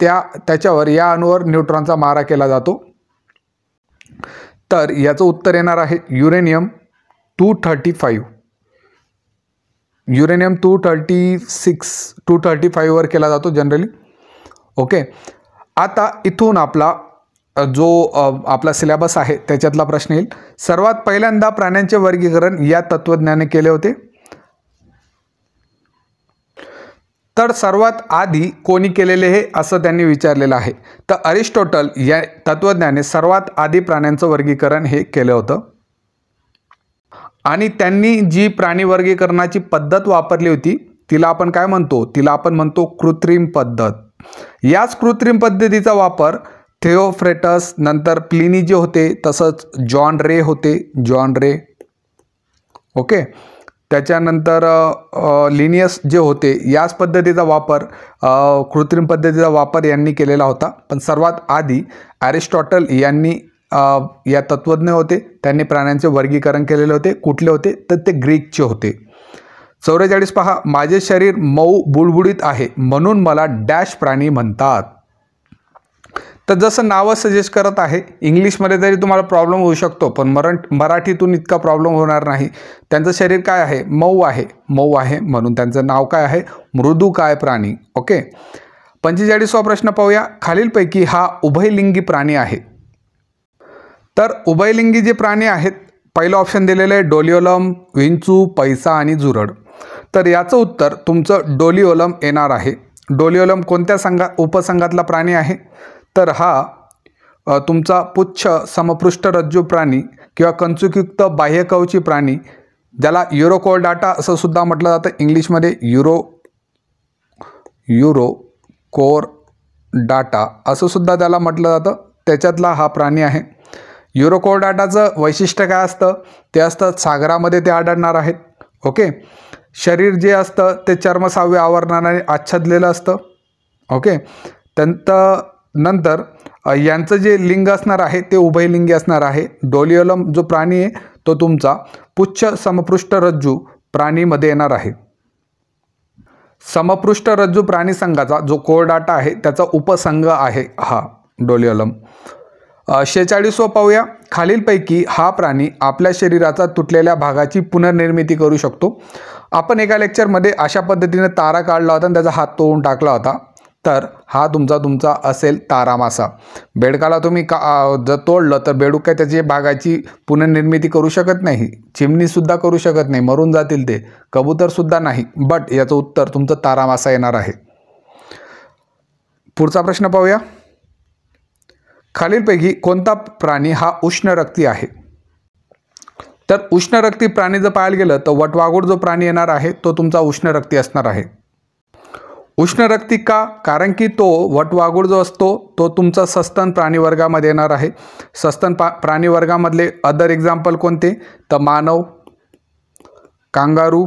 त्याच्यावर या अणूवर न्यूट्रॉनचा मारा केला जातो. तर याचं उत्तर येणार आहे युरेनियम 235. युरेनियम 235 वर केला जातो जनरली. ओके, आता इथून आपला जो आपला सिलेबस आहे त्याच्यातला प्रश्न येईल. सर्वात पहिल्यांदा प्राण्यांचे वर्गीकरण या तत्वज्ञाने केले होते. तर सर्वात आधी कोणी केलेले हे असं त्यांनी विचारलेलं आहे. तर अरिस्टॉटल या तत्वज्ञाने सर्वात आधी प्राण्यांचं वर्गीकरण हे केलं होतं. आणि त्यांनी जी प्राणी वर्गीकरणाची पद्धत वापरली होती तिला आपण काय म्हणतो, तिला आपण म्हणतो कृत्रिम पद्धत. याच कृत्रिम पद्धतीचा वापर थिओफ्रेटस, नंतर प्लिनी जे होते, तसंच जॉन रे होते, जॉन रे. ओके, त्याच्यानंतर लिनियस जे होते, याच पद्धतीचा वापर कृत्रिम पद्धतीचा वापर यांनी केलेला होता. पण सर्वात आधी अरिस्टॉटल यांनी या तत्वज्ञ होते, त्यांनी प्राण्यांचे वर्गीकरण केलेले होते. कुठले होते तर ते ग्रीकचे होते. 44 पहा, माझे शरीर मऊ बुडबुडीत आहे म्हणून मला डॅश प्राणी म्हणतात. तर जसं नावं सजेस्ट करत आहे, इंग्लिशमध्ये तरी तुम्हाला प्रॉब्लेम होऊ शकतो पण मराठीतून इतका प्रॉब्लेम होणार नाही. त्यांचं शरीर काय आहे, मऊ आहे, मऊ आहे म्हणून त्यांचं नाव काय आहे, मृदुकाय प्राणी. ओके, 45वा प्रश्न पाहूया, खालीलपैकी हा उभयलिंगी प्राणी आहे. तर उभयलिंगी जे प्राणी आहेत, पहिलं ऑप्शन दिलेलं आहे डोलिओलम, विंचू, पैसा आणि जुरड. तर याचं उत्तर तुमचं डोलिओलम येणार आहे. डोलिओलम कोणत्या उपसंघातला प्राणी आहे तर हा तुमचा पुच्छ समपृष्ठरज्जू प्राणी किंवा कंचुकयुक्त बाह्यकवची प्राणी, ज्याला युरोकोरडाटा असं सुद्धा म्हटलं जातं. इंग्लिशमध्ये युरोकोरडाटा असं सुद्धा त्याला म्हटलं जातं. त्याच्यातला हा प्राणी आहे. युरोकोरडाटाचं वैशिष्ट्य काय असतं, ते असतं सागरामध्ये ते आढळणार आहेत. ओके, शरीर जे असतं ते चर्मसाव्य आवरणाने आच्छादलेलं असतं. ओके, नंतर यांचं जे लिंग असणार आहे ते उभयलिंगी असणार आहे. डोलिओलम जो प्राणी आहे तो तुमचा पुच्छ समपृष्ठरज्जू प्राणीमध्ये येणार आहे. समपृष्ठरज्जू प्राणी संघाचा जो कोरडाटा आहे त्याचा उपसंघ आहे हा डोलिओलम. 46 पाहूया, खालीलपैकी हा प्राणी आपल्या शरीराचा तुटलेल्या भागाची पुनर्निर्मिती करू शकतो. आपण एका लेक्चरमध्ये अशा पद्धतीने तारा काढला होता आणि त्याचा हात तोडून टाकला होता. तर हा तुमचा असेल तारा मासा. बेडकाला तुम्ही जर तोडलं तर बेडूक काय त्याची भागाची पुनर्निर्मिती करू शकत नाही, चिमणीसुद्धा करू शकत नाही, मरून जातील ते, कबूतरसुद्धा नाही. बट याचं उत्तर तुमचं तारा मासा येणार आहे. पुढचा प्रश्न पाहूया, खालीलपैकी कोणता प्राणी हा उष्णरक्ती आहे. तर उष्णरक्ती प्राणी जर पाहायला गेलं तर वटवाघूळ जो प्राणी येणार आहे तो तुमचा उष्णरक्ती असणार आहे. उष्णरक्ती का, कारण की तो वटवाघूळ जो असतो तो तुमचा सस्तन प्राणीवर्गामध्ये येणार आहे. सस्तन प्राणीवर्गामधले अदर एक्झाम्पल कोणते तर मानव, कांगारू,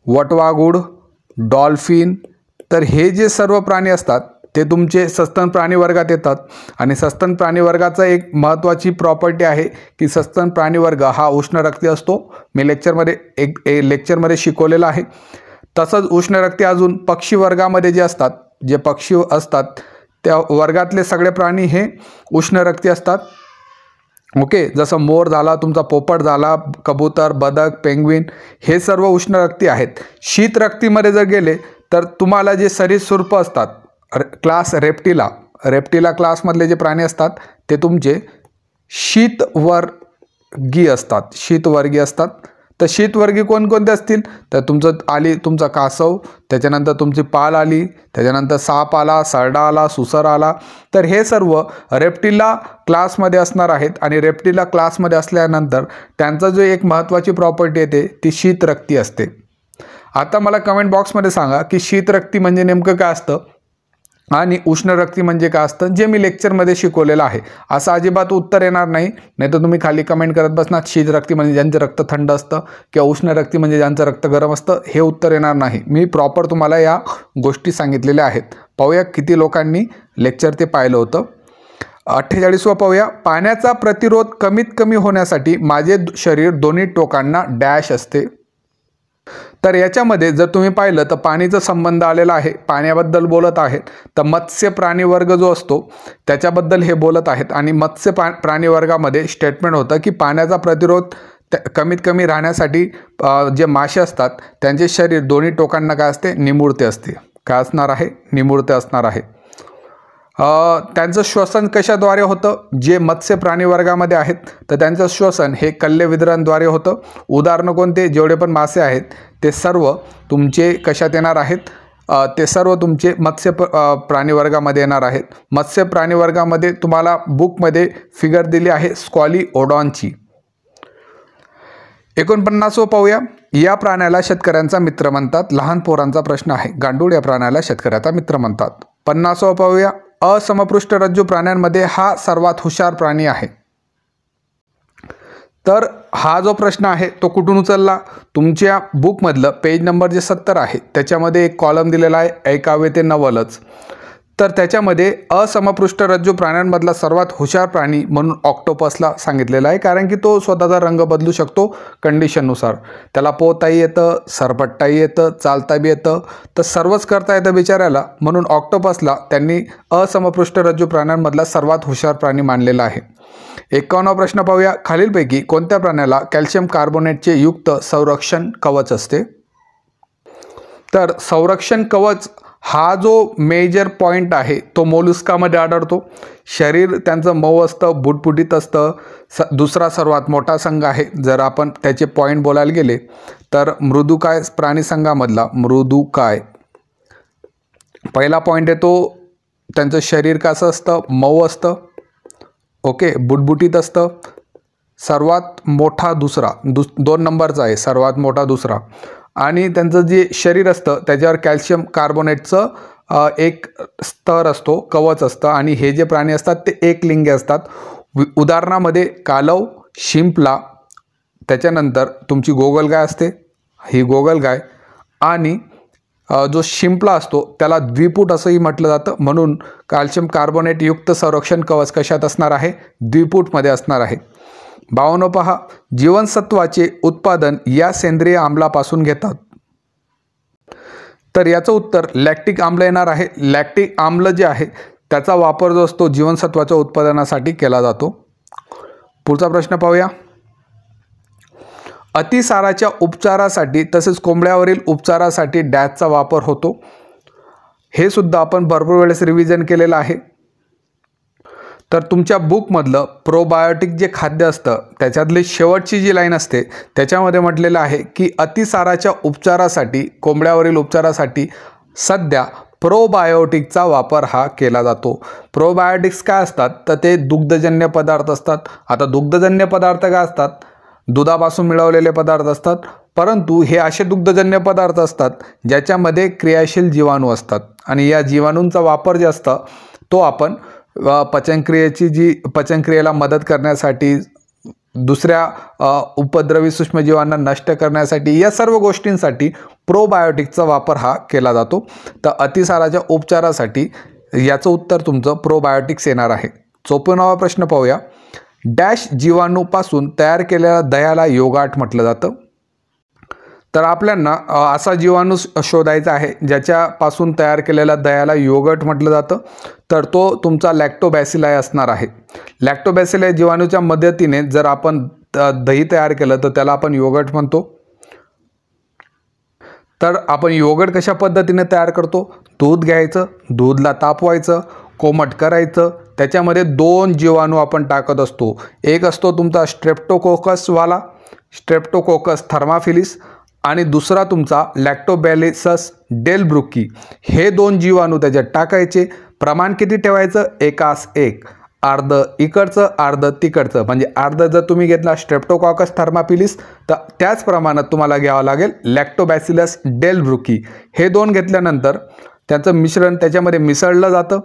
वटवाघूळ, डॉल्फिन. तर हे जे सर्व प्राणी असतात ते तुमचे सस्तन प्राणीवर्गात येतात. आणि सस्तन प्राणीवर्गाचा एक महत्त्वाची प्रॉपर्टी आहे की सस्तन प्राणीवर्ग हा उष्णरक्ती असतो. मी लेक्चरमध्ये शिकवलेलं आहे. तसंच उष्णरक्ती अजून पक्षी वर्गामध्ये जे असतात जे पक्षी असतात त्या वर्गातले सगळे प्राणी हे उष्णरक्ती असतात. ओके, जसं मोर झाला, तुमचा पोपट झाला, कबूतर, बदक, पेंग्विन हे सर्व उष्णरक्ती आहेत. शीतरक्तीमध्ये जर गेले तर तुम्हाला जे सरीसृप असतात, क्लास रेप्टिला क्लासमधले जे प्राणी असतात ते तुमचे शीतवर्गीय असतात. तर शीतवर्गीय कोणकोणते असतील तर तुमचा कासव, त्याच्यानंतर तुमची पाल आली, त्याच्यानंतर साप आला, सरडा आला, सुसर आला. तर हे सर्व रेप्टिला क्लासमध्ये असणार आहेत. आणि रेप्टिला क्लासमध्ये असल्यानंतर त्यांचा जो एक महत्त्वाची प्रॉपर्टी येते ती शीतरक्ती असते. आता मला कमेंट बॉक्समध्ये सांगा की शीतरक्ती म्हणजे नेमकं काय असतं आणि उष्णरक्ती म्हणजे काय असतं, जे मी लेक्चरमध्ये शिकवलेलं आहे. असं अजिबात उत्तर येणार नाही, नाही तर तुम्ही खाली कमेंट करत बसणार शीतरक्ती म्हणजे ज्यांचं रक्त थंड असतं किंवा उष्णरक्ती म्हणजे ज्यांचं रक्त गरम असतं. हे उत्तर येणार नाही. मी प्रॉपर तुम्हाला या गोष्टी सांगितलेल्या आहेत. पाहूया किती लोकांनी लेक्चर ते पाहिलं होतं. 48वा पाहूया. पाण्याचा प्रतिरोध कमीत कमी होण्यासाठी माझे शरीर दोन्ही टोकांना डॅश असते. तर याच्यामध्ये जर तुम्ही पाहिलं तर पाणीचा संबंध आलेला आहे. पाण्याबद्दल बोलत आहेत तर मत्स्य प्राणी वर्ग जो असतो त्याच्याबद्दल हे बोलत आहेत. आणि मत्स्य प्राणी वर्गामध्ये स्टेटमेंट होतं की पाण्याचा प्रतिरोध कमीत कमी राहण्यासाठी जे मासे असतात त्यांचे शरीर दोन्ही टोकांना काय असते, निमुळते असते. काय असणार आहे, निमुळते असणार आहे. त्यांचं श्वसन कशाद्वारे होतं, जे मत्स्य प्राणी वर्गामध्ये आहेत तर त्यांचं श्वसन हे कल्यविद्रांद्वारे होतं. उदाहरणं कोणते, जेवढे पण मासे आहेत ते सर्व तुमचे कशात येणार आहेत, ते सर्व तुमचे मत्स्य प्राणी वर्गामध्ये येणार आहेत. मत्स्य प्राणी वर्गामध्ये तुम्हाला बुकमध्ये फिगर दिली आहे स्कॉलिओडॉनची. 49वं पाहूया. या प्राण्याला शेतकऱ्यांचा मित्र म्हणतात. लहान पोरांचा प्रश्न आहे. गांडूळ या प्राण्याला शेतकऱ्याचा मित्र म्हणतात. 50वं पाहूया. असमपृष्ठरज्जू प्राण्यांमध्ये हा सर्वात हुशार प्राणी आहे. तर हा जो प्रश्न आहे तो कुठून उचलला, तुमच्या बुकमधलं पेज नंबर जे 70 आहे त्याच्यामध्ये एक कॉलम दिलेला आहे ऐकावे ते नवलच. तर त्याच्यामध्ये असमपृष्ठरज्जू प्राण्यांमधला सर्वात हुशार प्राणी म्हणून ऑक्टोपसला सांगितलेलं आहे. कारण की तो स्वतःचा रंग बदलू शकतो कंडिशननुसार. त्याला पोहताही येतं, सरपटताही येतं, चालता बी येतं, तर सर्वच करता येतं बिचाऱ्याला. म्हणून ऑक्टोपसला त्यांनी असमपृष्ठरज्जू प्राण्यांमधला सर्वात हुशार प्राणी मानलेला आहे. 51वा प्रश्न पाहूया. खालीलपैकी कोणत्या प्राण्याला कॅल्शियम कार्बोनेटचे युक्त संरक्षण कवच असते. तर संरक्षण कवच हा जो मेजर पॉईंट आहे तो मोलुस्कामध्ये आढळतो. शरीर त्यांचं मऊ असतं, बुटबुटीत असतं. दुसरा सर्वात मोठा संघ आहे. जर आपण त्याचे पॉईंट बोलायला गेले तर मृदुकाय प्राणीसंघामधला मृदुकाय पहिला पॉईंट येतो. त्यांचं शरीर कसं असतं, मऊ असतं, ओके, बुटबुटीत असतं. सर्वात मोठा दुसरा 2 नंबरचा आहे, सर्वात मोठा दुसरा. आणि त्यांचं जे शरीर असतं त्याच्यावर कॅल्शियम कार्बोनेटचं एक स्तर असतो, कवच असतं. आणि हे जे प्राणी असतात ते एकलिंगी असतात. उदाहरणामध्ये कालव, शिंपला, त्याच्यानंतर तुमची गोगलगाय असते, ही गोगलगाय. आणि जो शिंपला असतो त्याला द्विपुट असंही म्हटलं जातं. म्हणून कॅल्शियम कार्बोनेट युक्त संरक्षण कवच कशात असणार आहे, द्विपुटमध्ये असणार आहे. 52 पहा. जीवनसत्वाचे उत्पादन या सेंद्रिय आम्लापासून घेतात. तर याचं उत्तर लॅक्टिक आम्ल येणार आहे. लॅक्टिक आम्ल जे आहे त्याचा वापर जो असतो जीवनसत्वाच्या उत्पादनासाठी केला जातो. पुढचा प्रश्न पाहूया. अतिसाराच्या उपचारासाठी तसेच कोंबड्यावरील उपचारासाठी डॅशचा वापर होतो. हे सुद्धा आपण भरपूर वेळेस रिव्हिजन केलेलं आहे. तर तुमच्या बुकमधलं प्रोबायोटिक जे खाद्य असतं त्याच्यातली शेवटची जी लाईन असते त्याच्यामध्ये म्हटलेलं आहे की अतिसाराच्या उपचारासाठी, कोंबड्यावरील उपचारासाठी सध्या प्रोबायोटिकचा वापर हा केला जातो. प्रोबायोटिक्स काय असतात तर ते दुग्धजन्य पदार्थ असतात. आता दुग्धजन्य पदार्थ काय असतात, दुधापासून मिळवलेले पदार्थ असतात. परंतु हे असे दुग्धजन्य पदार्थ असतात ज्याच्यामध्ये क्रियाशील जीवाणू असतात. आणि या जीवाणूंचा वापर जे असतं तो आपण पचनक्रियेला मदत करण्यासाठी, दुसऱ्या उपद्रवी सूक्ष्मजीवांना नष्ट करण्यासाठी, या सर्व गोष्टींसाठी प्रोबायोटिकचा वापर हा केला जातो. तर अतिसाराच्या उपचारासाठी याचं उत्तर तुमचं प्रोबायोटिक्स येणार आहे. 54वा प्रश्न पाहूया. डॅश जीवाणूपासून तयार केलेल्या दह्याला योगाट म्हटलं जातं. तर आपल्याला असा जीवाणू शोधायचा आहे ज्याच्यापासून तयार केलेल्या दह्याला योगर्ट म्हटलं जातं. तर तो तुमचा लॅक्टोबॅसिलाई असणार आहे. लॅक्टोबॅसिलाई जीवाणूच्या मदतीने जर आपण दही तयार केलं तर त्याला आपण योगर्ट म्हणतो. तर आपण योगर्ट कशा पद्धतीने तयार करतो? दूध घ्यायचं, दूधला तापवायचं, कोमट करायचं, त्याच्यामध्ये 2 जीवाणू आपण टाकत असतो. एक असतो तुमचा स्ट्रेप्टोकोकसवाला, स्ट्रेप्टोकोकस थर्माफिलिस, आणि दुसरा तुमचा लॅक्टोबॅसिलस डेलब्रुकी. हे 2 जीवाणू त्याच्यात टाकायचे. प्रमाण किती ठेवायचं? 1:1, अर्ध इकडचं अर्ध तिकडचं. म्हणजे अर्ध जर तुम्ही घेतला स्ट्रेप्टोकॉकस थर्माफिलिस तर त्याच प्रमाणात तुम्हाला घ्यावं लागेल लॅक्टोबॅसिलस डेलब्रुकी. हे 2 घेतल्यानंतर त्याचं मिश्रण त्याच्यामध्ये मिसळलं जातं.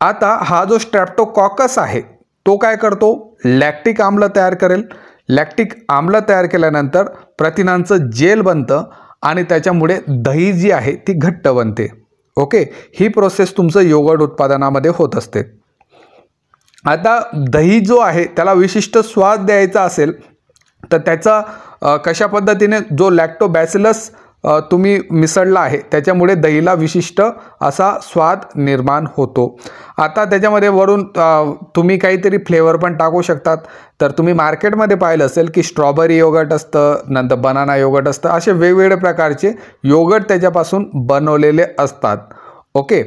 आता हा जो स्ट्रेप्टोकॉकस आहे तो काय करतो? लॅक्टिक आम्ल तयार करेल. लॅक्टिक आम्ल तयार केल्यानंतर प्रथिनांचं जेल बनतं आणि त्याच्यामुळे दही जी आहे ती घट्ट बनते. ओके, ही प्रोसेस तुमचं योगर्ट उत्पादनामध्ये होत असते. आता दही जो आहे त्याला विशिष्ट स्वाद द्यायचा असेल तर त्याचा कशा पद्धतीने जो लॅक्टोबॅसिलस तुम्ही मिसळला आहे त्याच्यामुळे दहीला विशिष्ट असा स्वाद निर्माण होतो. आता त्याच्यामध्ये वरून तुम्ही काहीतरी फ्लेवर पण टाकू शकतात. तर तुम्ही मार्केटमध्ये पाहिलं असेल की स्ट्रॉबेरी योगर्ट असतं, नंतर बनाना योगर्ट असतं, असे वेगवेगळे प्रकारचे योगर्ट त्याच्यापासून बनवलेले असतात. ओके,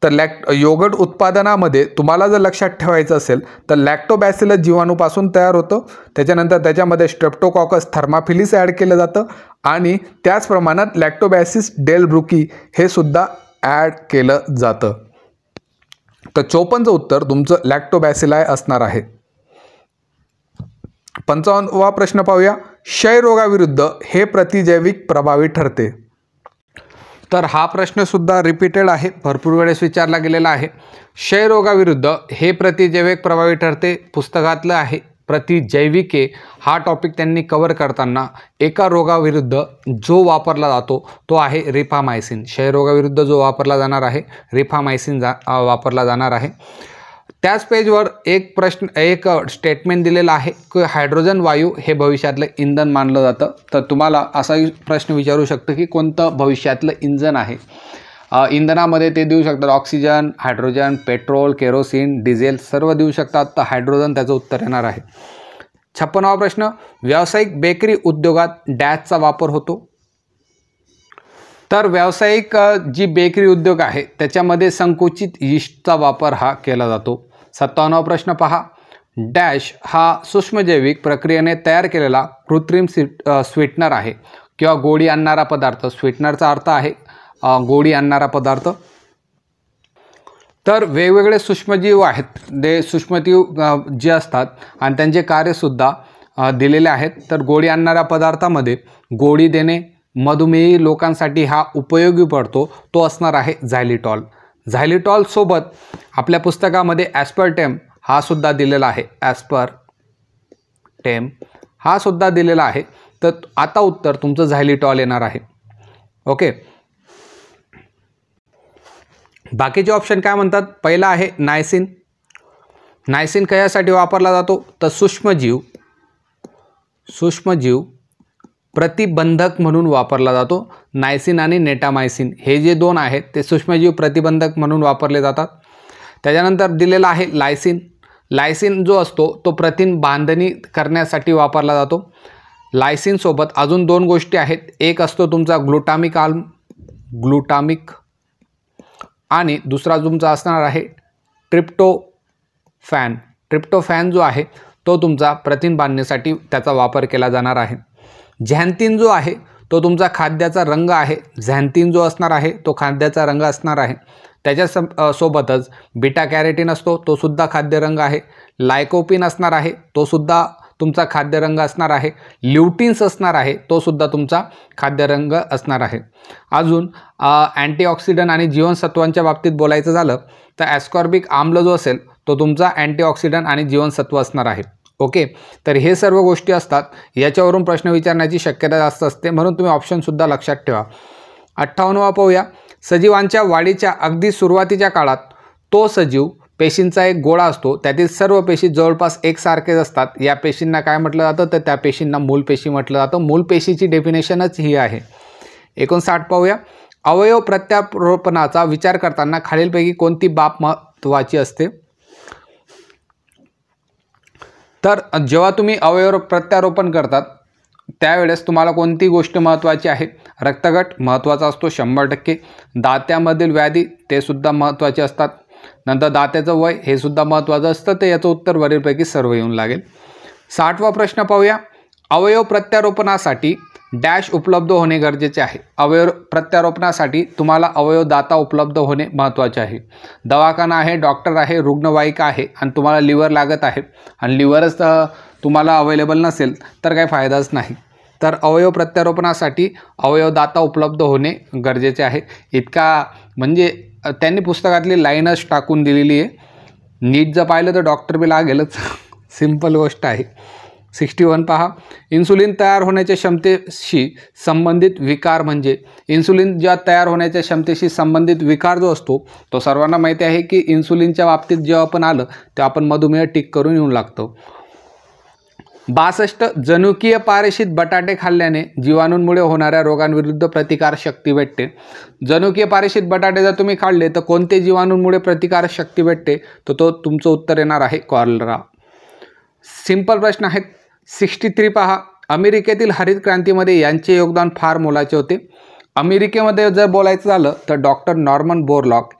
तर योगर्ट उत्पादनामध्ये तुम्हाला जर लक्षात ठेवायचं असेल तर लॅक्टोबॅसिलस जीवाणूपासून तयार होतं. त्याच्यानंतर त्याच्यामध्ये स्ट्रेप्टोकॉकस थर्माफिलिस ॲड केलं जातं आणि त्याच प्रमाणात लॅक्टोबॅसिलस डेलब्रुकी हे सुद्धा ॲड केलं जातं. तर 54चं उत्तर तुमचं लॅक्टोबॅसिलाई असणार आहे. 55वा प्रश्न पाहूया. क्षयरोगाविरुद्ध हे प्रतिजैविक प्रभावी ठरते. तर हा प्रश्नसुद्धा रिपीटेड आहे, भरपूर वेळेस विचारला गेलेला आहे. क्षयरोगाविरुद्ध हे प्रतिजैविक प्रभावी ठरते पुस्तकातलं आहे. प्रतिजैविके हा टॉपिक त्यांनी कव्हर करताना एका रोगाविरुद्ध जो वापरला जातो तो आहे रिफामायसिन. क्षयरोगाविरुद्ध जो वापरला जाणार आहे रिफामायसिन वापरला जाणार आहे. त्याच पेजवर एक स्टेटमेंट दिलेलं आहे की हायड्रोजन वायू हे भविष्यातलं इंधन मानलं जातं. तर तुम्हाला असाही प्रश्न विचारू शकतो की कोणतं भविष्यातलं इंधन आहे. इंधनामध्ये ते देऊ शकतात oxygen, hydrogen, petrol, kerosene, diesel सर्व देऊ शकतात. तर हायड्रोजन त्याचं उत्तर येणार आहे. 56वा प्रश्न. व्यावसायिक बेकरी उद्योगात डॅशचा वापर होतो. तर व्यावसायिक जी बेकरी उद्योग आहे त्याच्यामध्ये संकुचित यीस्टचा वापर हा केला जातो. 57वा प्रश्न पहा. डॅश हा सूक्ष्मजैविक प्रक्रियेने तयार केलेला कृत्रिम स्वीटनर आहे किंवा गोडी आणणारा पदार्थ. स्वीटनरचा अर्थ आहे गोडी आणणारा पदार्थ. तर वेगवेगळे सूक्ष्मजीव आहेत, ते सूक्ष्मजीव जे असतात आणि त्यांचे कार्यसुद्धा दिलेले आहेत. तर गोडी आणणाऱ्या पदार्थामध्ये गोडी देणे, मधुमेही लोकांसाठी हा उपयोगी पडतो, तो असणार आहे झायलिटॉल. झायलिटॉलसोबत आपल्या पुस्तकामध्ये ॲस्पर्टेम हा सुद्धा दिलेला आहे. ॲस्पर्टेम हा सुद्धा दिलेला आहे. तर आता उत्तर तुमचं झायलिटॉल येणार आहे. ओके, बाकीचे ऑप्शन काय म्हणतात? पहिला आहे नायसिन. नायसिन कशासाठी वापरला जातो? तर सूक्ष्मजीव प्रतिबंधक म्हणून वापरला जातो. नायसिन आणि नेटामायसिन हे जे 2 आहेत ते सूक्ष्मजीव प्रतिबंधक म्हणून वापरले जातात. त्याच्यानंतर दिलेला आहे लायसिन. लायसिन जो असतो तो प्रथिन बांधणी करण्यासाठी वापरला जातो. लायसिनसोबत अजून 2 गोष्टी आहेत. एक असतो तुमचा ग्लुटामिक आणि दुसरा तुमचा असणार आहे ट्रिप्टोफॅन. ट्रिप्टोफॅन जो आहे तो तुमचा प्रथिन बांधण्यासाठी त्याचा वापर केला जाणार आहे. झॅन्थिन जो आहे तो तुमचा खाद्याचा रंग आहे. झॅन्थिन जो असणार आहे तो खाद्याचा रंग असणार आहे. त्याच्या सोबतच बीटा कॅरोटीन असतो, तो सुद्धा खाद्य रंग आहे. लायकोपिन असणार आहे, तो सुद्धा तुमचा खाद्य रंग असणार आहे. ल्युटिन्स असणार आहे, तो सुद्धा तुमचा खाद्य रंग असणार आहे. अजून अँटीऑक्सिडंट आणि जीवनसत्वांच्या बाबतीत बोलायचं झालं तर ॲस्कॉर्बिक आम्ल जो असेल तो तुमचा अँटीऑक्सिडंट आणि जीवनसत्व असणार आहे. ओके, तर हे सर्व गोष्टी असतात. याच्यावरून प्रश्न विचारण्याची शक्यता जास्त असते, म्हणून तुम्ही ऑप्शनसुद्धा लक्षात ठेवा. 58वा पाहूया. सजीवांच्या वाढीच्या अगदी सुरुवातीच्या काळात तो सजीव पेशींचा एक गोळा असतो, त्यातील सर्व पेशी जवळपास एकसारखेच असतात। या पेशींना काय म्हटलं जातं, तर त्या पेशींना मूल पेशी म्हटलं जातं। मूल पेशीची डेफिनेशनच ही आहे। 59 पाहूया, अवयव प्रत्यारोपणाचा विचार करताना खालीलपैकी कोणती बाब महत्त्वाची असते? तर जेव्हा तुम्ही अवयव प्रत्यारोपण करतात त्यावेळेस तुम्हाला कोणती गोष्ट महत्त्वाची आहे? रक्तगट महत्त्वाचा असतो 100%, दात्यामधील व्याधी ते सुद्धा महत्त्वाचे असतात, नंतर दात्याचं वय हे सुद्धा महत्त्वाचं असतं। तर याचं उत्तर वरीलपैकी सर्व येऊन लागेल। 60वा प्रश्न पाहूया, अवयव प्रत्यारोपणासाठी डॅश उपलब्ध होणे गरजेचे आहे। अवयव प्रत्यारोपणासाठी तुम्हाला अवयवदाता उपलब्ध होणे महत्त्वाचे आहे। दवाखाना आहे, डॉक्टर आहे, रुग्णवाहिका आहे आणि तुम्हाला लिव्हर लागत आहे आणि लिव्हरच तुम्हाला अवेलेबल नसेल तर काही फायदाच नाही। तर अवयव प्रत्यारोपणासाठी अवयवदाता उपलब्ध होणे गरजेचे आहे। इतका म्हणजे त्यांनी पुस्तकातली लाईनच टाकून दिलेली आहे। नीट जर पाहिलं तर डॉक्टर बी लागेलच, सिंपल गोष्ट आहे। 61 पहा, इन्सुलिन तयार होण्याच्या क्षमतेशी संबंधित विकार म्हणजे? इन्सुलिन ज्या तयार होण्याच्या क्षमतेशी संबंधित विकार जो असतो तो सर्वांना माहिती आहे की इन्सुलिनच्या बाबतीत जेव्हा आपण आलं तेव्हा आपण मधुमेह टिक करून येऊन लागतो। 62 जनुकीय पारेषित बटाटे खाल्ल्याने जीवाणूंमुळे होणाऱ्या रोगांविरुद्ध प्रतिकारशक्ती भेटते। जनुकीय पारेषित बटाटे जर तुम्ही खाल्ले तर कोणते जीवाणूंमुळे प्रतिकारशक्ती भेटते? तर तो तुमचं उत्तर येणार आहे कॉलरा। सिंपल प्रश्न आहेत। 63 पहा, अमेरिकेतील हरित क्रांतीमध्ये यांचे योगदान फार मोलाचे होते। अमेरिकेमध्ये जर बोलायचं झालं तर डॉक्टर नॉर्मन बोरलॉग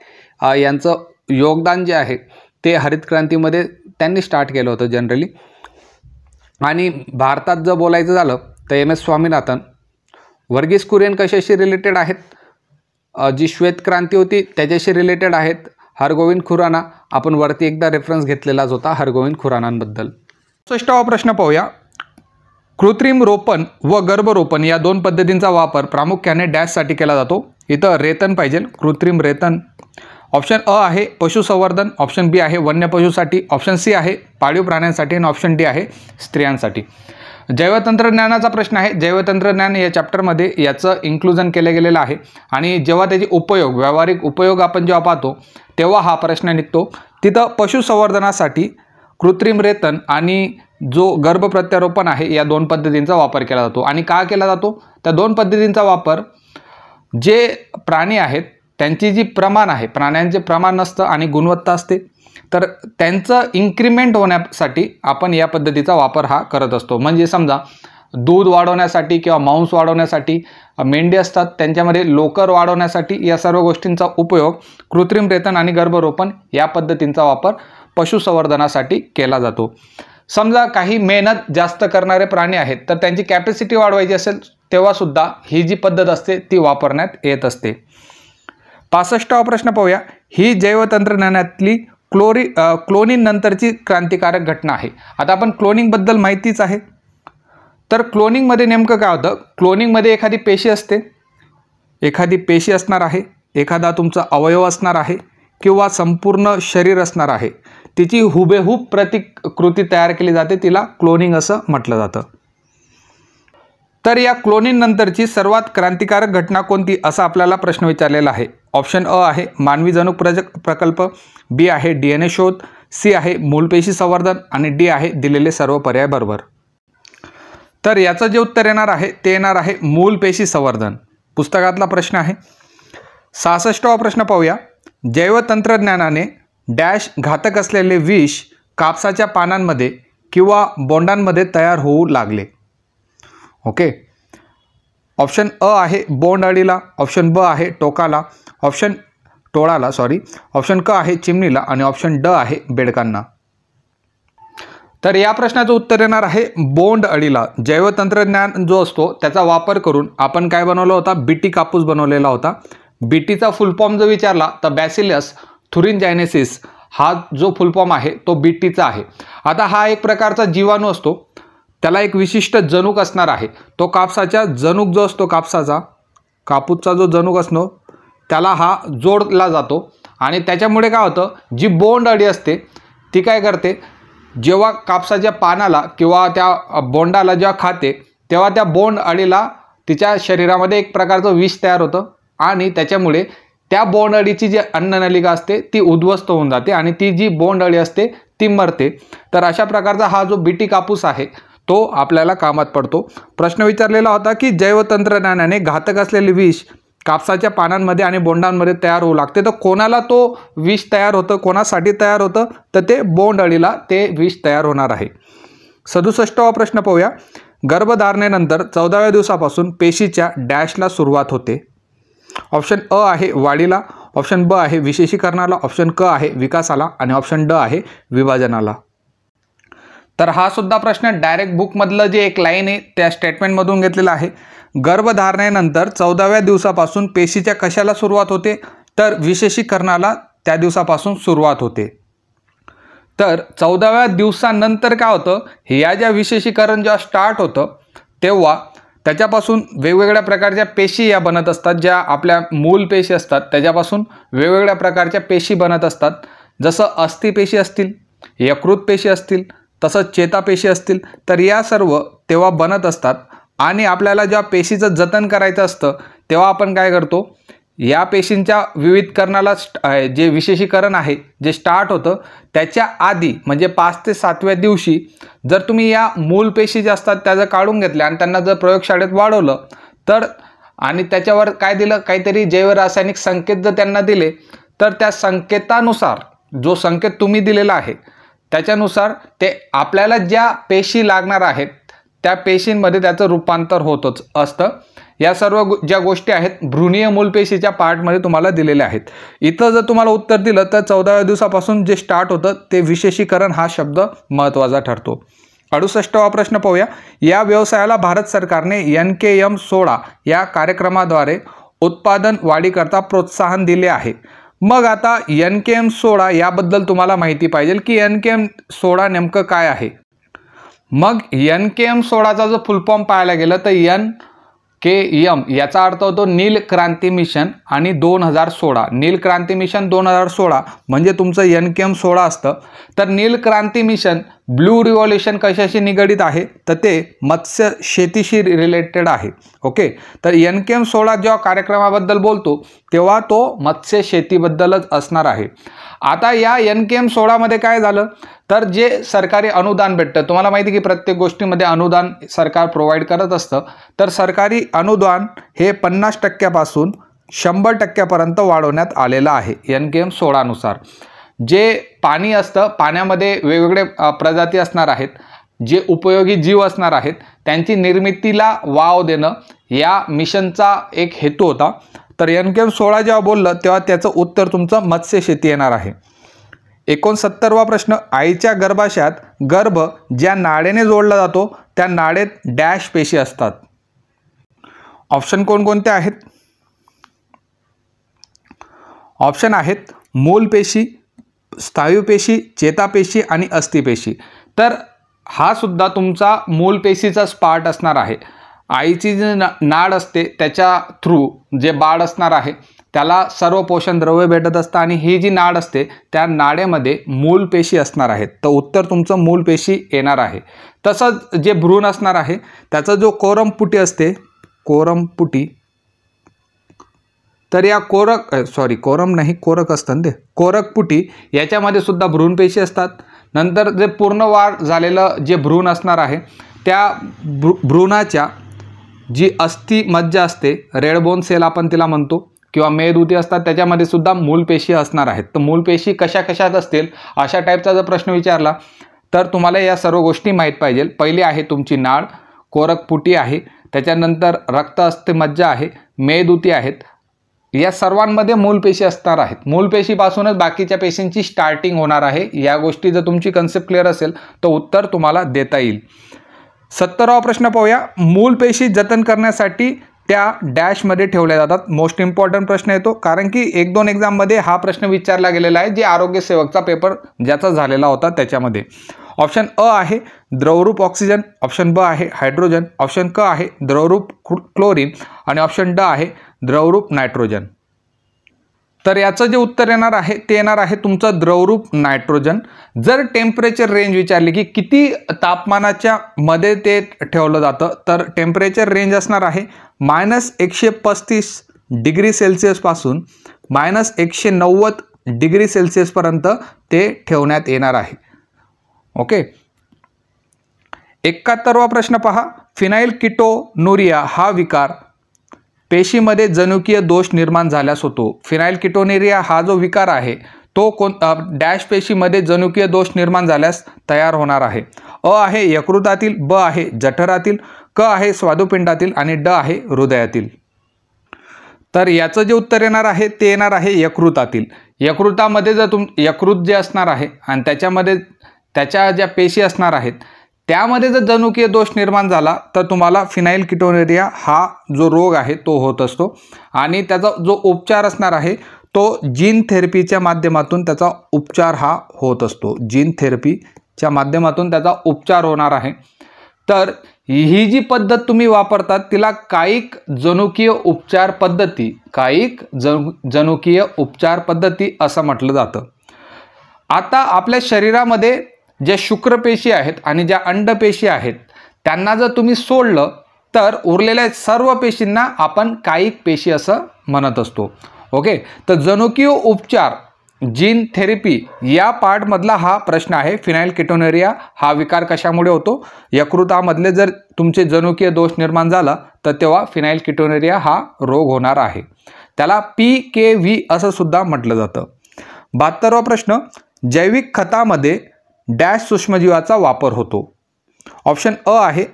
यांचं योगदान जे आहे ते हरित क्रांतीमध्ये त्यांनी स्टार्ट केलं होतं जनरली। आणि भारतात जर बोलायचं झालं तर MS स्वामीनाथन। वर्गीस कुरियन कशाशी रिलेटेड आहेत? जी श्वेत क्रांती होती त्याच्याशी रिलेटेड आहेत। हरगोविंद खुराना, आपण वरती एकदा रेफरन्स घेतलेलाच होता हरगोविंद खुरानांबद्दल। 64वा प्रश्न पाहूया, कृत्रिम रोपण व गर्भरोपण या दोन पद्धतींचा वापर प्रामुख्याने डॅशसाठी केला जातो? इथं रेतन पाहिजे, कृत्रिम रेतन। ऑप्शन अ आहे पशुसंवर्धन, ऑप्शन बी आहे वन्य पशुसाठी, ऑप्शन सी आहे पाळीव प्राण्यांसाठी आणि ऑप्शन डी आहे स्त्रियांसाठी। जैवतंत्रज्ञानाचा प्रश्न आहे। जैवतंत्रज्ञान या चॅप्टरमध्ये याचं इन्क्लुजन केलं गेलेलं आहे आणि जेव्हा त्याचे उपयोग, व्यावहारिक उपयोग आपण जेव्हा पाहतो तेव्हा हा प्रश्न निघतो। तिथं पशुसंवर्धनासाठी कृत्रिम रेतन आणि जो गर्भ प्रत्यारोपण आहे या दोन पद्धतींचा वापर केला जातो। आणि का केला जातो? त्या दोन पद्धतींचा वापर जे प्राणी आहेत त्यांची जी प्रमाण आहे, प्राण्यांचे प्रमाण नसतं आणि गुणवत्ता असते, तर त्यांचं इन्क्रिमेंट होण्यासाठी आपण या पद्धतीचा वापर हा करत असतो। म्हणजे समजा दूध वाढवण्यासाठी किंवा मांस वाढवण्यासाठी मेंढी असतात त्यांच्यामध्ये लोकर वाढवण्यासाठी या सर्व गोष्टींचा उपयोग कृत्रिम रेतन आणि गर्भरोपण या पद्धतींचा वापर पशुसंवर्धनासाठी केला जातो। समजा काही मेहनत जास्त करणारे प्राणी आहेत तर त्यांची कॅपॅसिटी वाढवायची असेल तेव्हा सुद्धा ही जी पद्धत असते ती वापरण्यात येत असते। 65वा प्रश्न पाहूया, ही जैवतंत्रज्ञानातली क्लोनिंग नंतरची क्रांतिकारक घटना आहे। आता आपण क्लोनिंगबद्दल माहितीच आहे, तर क्लोनिंगमध्ये नेमकं काय होतं? क्लोनिंगमध्ये एखादी पेशी असते, एखादी पेशी असणार आहे, एखादा तुमचा अवयव असणार आहे किंवा संपूर्ण शरीर असणार आहे, तिची हुबेहूब प्रतिकृती तयार केली जाते, तिला क्लोनिंग असं म्हटलं जातं। तर या क्लोनिंग नंतरची सर्वात क्रांतिकारक घटना कोणती असा आपल्याला प्रश्न विचारलेला आहे। ऑप्शन अ आहे मानवी जनुक प्रकल्प, बी आहे DNA शोध, सी आहे मूलपेशी संवर्धन आणि डी आहे दिलेले सर्व पर्याय बरोबर। तर याचं जे उत्तर येणार आहे ते येणार आहे मूलपेशी संवर्धन। पुस्तकातला प्रश्न आहे। 66वा प्रश्न पाहूया, जैवतंत्रज्ञानाने डॅश घातक असलेले विष कापसाच्या पानांमध्ये किंवा बोंडांमध्ये तयार होऊ लागले? ओके, ऑप्शन अ आहे बोंड अळीला, ऑप्शन ब आहे टोळाला, ऑप्शन क आहे चिमणीला आणि ऑप्शन ड आहे बेडकांना। तर या प्रश्नाचं उत्तर येणार आहे बोंड अळीला। जैवतंत्रज्ञान जो असतो त्याचा वापर करून आपण काय बनवलं होता? बीटी कापूस बनवलेला होता। बीटीचा फुल फॉर्म जर विचारला तर बॅसिलस थुरिनजायनेसिस हा जो फुल फॉर्म आहे तो बीटीचा आहे। आता हा एक प्रकारचा जीवाणू असतो, त्याला एक विशिष्ट जनुक असणार आहे। तो कापसाच्या जनुक जो असतो, कापूसचा जो जनुक असतो त्याला हा जोडला जातो आणि त्याच्यामुळे काय होतं, जी बोंड अळी असते ती काय करते, जेव्हा कापसाच्या पानाला किंवा त्या बोंडाला जेव्हा खाते तेव्हा त्या बोंड अळीला तिच्या शरीरामध्ये एक प्रकारचं विष तयार होतं आणि त्याच्यामुळे त्या बोंडअळीची जी अन्ननलिका असते ती उद्ध्वस्त होऊन जाते आणि ती जी बोंडअळी असते ती मरते. तर अशा प्रकारचा हा जो बीटी कापूस आहे तो आपल्याला कामात पडतो. प्रश्न विचारलेला होता की जैवतंत्रज्ञानाने घातक असलेले विष कापसाच्या पानांमध्ये आणि बोंडांमध्ये तयार होऊ लागते, तर कोणाला तो विष तयार होतं, कोणासाठी तयार होतं, तर ते बोंडअळीला ते विष तयार होणार आहे. 67वा प्रश्न पाहूया. गर्भधारणेनंतर 14व्या दिवसापासून पेशीच्या डॅशला सुरुवात होते. ऑप्शन अ आहे वाढीला, ऑप्शन ब आहे विशेषीकरणाला, ऑप्शन क आहे विकासाला आणि ऑप्शन ड आहे विभाजनाला. तर हा सुद्धा प्रश्न डायरेक्ट बुकमधलं जे एक लाईन आहे त्या स्टेटमेंटमधून घेतलेला आहे. गर्भधारणेनंतर 14व्या दिवसापासून पेशीच्या कशाला सुरुवात होते, तर विशेषीकरणाला त्या दिवसापासून सुरुवात होते. तर 14व्या दिवसानंतर काय होतं, या ज्या विशेषीकरण जेव्हा स्टार्ट होतं तेव्हा त्याच्यापासून वेगवेगळ्या प्रकारच्या पेशी या बनत असतात. ज्या आपल्या मूल पेशी असतात त्याच्यापासून वेगवेगळ्या प्रकारच्या पेशी बनत असतात. जसं अस्थिपेशी असतील, यकृत पेशी असतील, तसंच चेतापेशी असतील. तर या सर्व तेव्हा बनत असतात आणि आपल्याला जेव्हा पेशीचं जतन करायचं असतं तेव्हा आपण काय करतो, या पेशींच्या विविधकरणाला जे विशेषीकरण आहे जे स्टार्ट होतं त्याच्या आधी म्हणजे 5 ते 7व्या दिवशी जर तुम्ही या मूल पेशी ज्या असतात त्या जर काढून घेतल्या आणि त्यांना जर प्रयोगशाळेत वाढवलं तर आणि त्याच्यावर काय दिलं, काहीतरी जैवरासायनिक संकेत जर त्यांना दिले तर त्या संकेतानुसार जो संकेत तुम्ही दिलेला आहे त्याच्यानुसार ते आपल्याला ज्या पेशी लागणार आहेत त्या पेशींमध्ये त्याचं रूपांतर होतच असतं. या सर्व ज्या गोष्टी आहेत भ्रूणीय मूलपेशीच्या पार्टमध्ये तुम्हाला दिलेल्या आहेत. इथं जर तुम्हाला उत्तर दिलं तर 14व्या दिवसापासून जे स्टार्ट होतं ते विशेषीकरण हा शब्द महत्त्वाचा ठरतो. 68वा प्रश्न पाहूया. या व्यवसायाला भारत सरकारने NKM16 या कार्यक्रमाद्वारे उत्पादन वाढीकरता प्रोत्साहन दिले आहे. मग आता NKM16 याबद्दल तुम्हाला माहिती पाहिजे की NKM16 नेमकं काय आहे. मग NKM16चा जो फुल फॉर्म पाहायला गेलं तर NKM याचा अर्थ होतो नील क्रांती मिशन आणि 2016. नील क्रांती मिशन 2016 म्हणजे तुमचं NKM16 असतं. तर नील क्रांती मिशन ब्लू रिव्हॉल्युशन कशाशी निगडित आहे, तर ते मत्स्य शेतीशी रिलेटेड आहे. ओके, तर NKM16 जेव्हा कार्यक्रमाबद्दल बोलतो तेव्हा तो मत्स्य शेतीबद्दलच असणार आहे. आता या NKM16 मध्ये काय झालं तर जे सरकारी अनुदान भेटतं, तुम्हाला माहिती की प्रत्येक गोष्टीमध्ये अनुदान सरकार प्रोव्हाइड करत असतं. तर सरकारी अनुदान हे 50% पासून 100% वाढवण्यात आलेलं आहे NKM16 नुसार. जे पाणी असतं पाण्यामध्ये वेगवेगळे प्रजाती असणार आहेत, जे उपयोगी जीव असणार आहेत त्यांची निर्मितीला वाव देणं या मिशनचा एक हेतू होता. तर NKM16 जेव्हा बोललं तेव्हा त्याचं उत्तर तुमचं मत्स्य शेती येणार आहे. 69वा प्रश्न. आईच्या गर्भाशयात गर्भ ज्या नाडेने जोडला जातो त्या नाडेत डॅश पेशी असतात. ऑप्शन कोणकोणते आहेत? ऑप्शन आहेत मूलपेशी, स्नायूपेशी, चेतापेशी आणि अस्थिपेशी. तर हा सुद्धा तुमचा मूलपेशीचाच पार्ट असणार आहे. आईची जी नाड असते त्याच्या थ्रू जे बाळ असणार आहे त्याला सर्व पोषण द्रव्य भेटत असतं आणि ही जी नाड असते त्या नाडेमध्ये मूलपेशी असणार आहेत. तर उत्तर तुमचं मूलपेशी येणार आहे. तसंच जे भ्रूण असणार आहे त्याचा जो कोरमपुटी असते, कोरमपुटी, तर या कोरक असतं ते कोरकपुटी याच्यामध्ये सुद्धा भ्रूणपेशी असतात. नंतर जे पूर्ण वाढ झालेलं जे भ्रूण असणार आहे त्या भ्रूणाच्या जी अस्थि मज्जा असते, रेडबोन सेल आपण तिला म्हणतो, किंवा मेदउती असतात त्याच्यामध्ये सुद्धा मूलपेशी असणार आहेत. तर मूलपेशी कशा कशात असतील अशा टाईपचा जर प्रश्न विचारला तर तुम्हाला या सर्व गोष्टी माहीत पाहिजे. पहिली आहे तुमची नाड, कोरकपुटी आहे, त्याच्यानंतर रक्त अस्थिमज्जा आहे, मेदउती आहेत. या सर्वांमध्ये मूलपेशी असणार आहेत. मूलपेशीपासूनच बाकीच्या पेशींची स्टार्टिंग होणार आहे. या गोष्टी जर तुमची कन्सेप्ट क्लिअर असेल तर उत्तर तुम्हाला देता येईल. 70वा प्रश्न पाहूया. मूलपेशी जतन करण्यासाठी त्या डॅशमध्ये ठेवल्या जातात. मोस्ट इम्पॉर्टंट प्रश्न येतो कारण की 1-2 एक्झाममध्ये हा प्रश्न विचारला गेलेला आहे, जे आरोग्य सेवकचा पेपर ज्याचा झालेला होता त्याच्यामध्ये. ऑप्शन अ आहे द्रवरूप ऑक्सिजन, ऑप्शन ब आहे हायड्रोजन, ऑप्शन क आहे द्रवरूप क्लोरीन आणि ऑप्शन ड आहे द्रवरूप नायट्रोजन. तर याचं जे उत्तर येणार आहे ते येणार आहे तुमचं द्रवरूप नायट्रोजन. जर टेम्परेचर रेंज विचारली की किती तापमानाच्या मध्ये ते ठेवलं जातं तर टेम्परेचर रेंज असणार आहे -135 डिग्री सेल्सिअसपासून -190 डिग्री सेल्सिअसपर्यंत ते ठेवण्यात येणार आहे. ओके. 71वा प्रश्न पहा. फिनाइलकीटोनुरिया हा विकार पेशीमध्ये जनुकीय दोष निर्माण झाल्यास होतो. फिनाइलकीटोनुरिया हा जो विकार आहे तो डॅश पेशीमध्ये जनुकीय दोष निर्माण झाल्यास तयार होणार आहे. अ आहे यकृतातील, ब आहे जठरातील, क आहे स्वादुपिंडातील आणि ड आहे हृदयातील. तर याचं जे उत्तर येणार आहे ते येणार आहे यकृतातील. यकृतामध्ये जर यकृत जे असणार आहे आणि त्याच्यामध्ये त्याच्या ज्या पेशी असणार आहेत त्यामध्ये जर जनुकीय दोष निर्माण झाला तर तुम्हाला फिनाइलकीटोनुरिया हा जो रोग आहे तो होत असतो. आणि त्याचा जो उपचार असणार आहे तो जीन थेरपीच्या माध्यमातून त्याचा उपचार हा होत असतो. जीन थेरपीच्या माध्यमातून त्याचा उपचार होणार आहे. तर ही जी पद्धत तुम्ही वापरतात तिला कायिक जनुकीय उपचार पद्धती, जनुकीय उपचार पद्धती असं म्हटलं जातं. आता आपल्या शरीरामध्ये ज्या शुक्रपेशी आहेत आणि ज्या अंडपेशी आहेत त्यांना जर तुम्ही सोडलं तर उरलेल्या सर्व पेशींना आपण कायिक पेशी असं म्हणत असतो. ओके. तर जनुकीय उपचार जीन थेरपी या पार्टमधला हा प्रश्न आहे. फिनाइलकीटोनुरिया हा विकार कशामुळे होतो? यकृतामधले जर तुमचे जनुकीय दोष निर्माण झाला तर तेव्हा फिनाइलकीटोनुरिया हा रोग होणार आहे. त्याला PKV असं सुद्धा म्हटलं जातं. 72वा प्रश्न. जैविक खतामध्ये डॅश सूक्ष्मजीवाचा वापर होतो. ऑप्शन अ आहे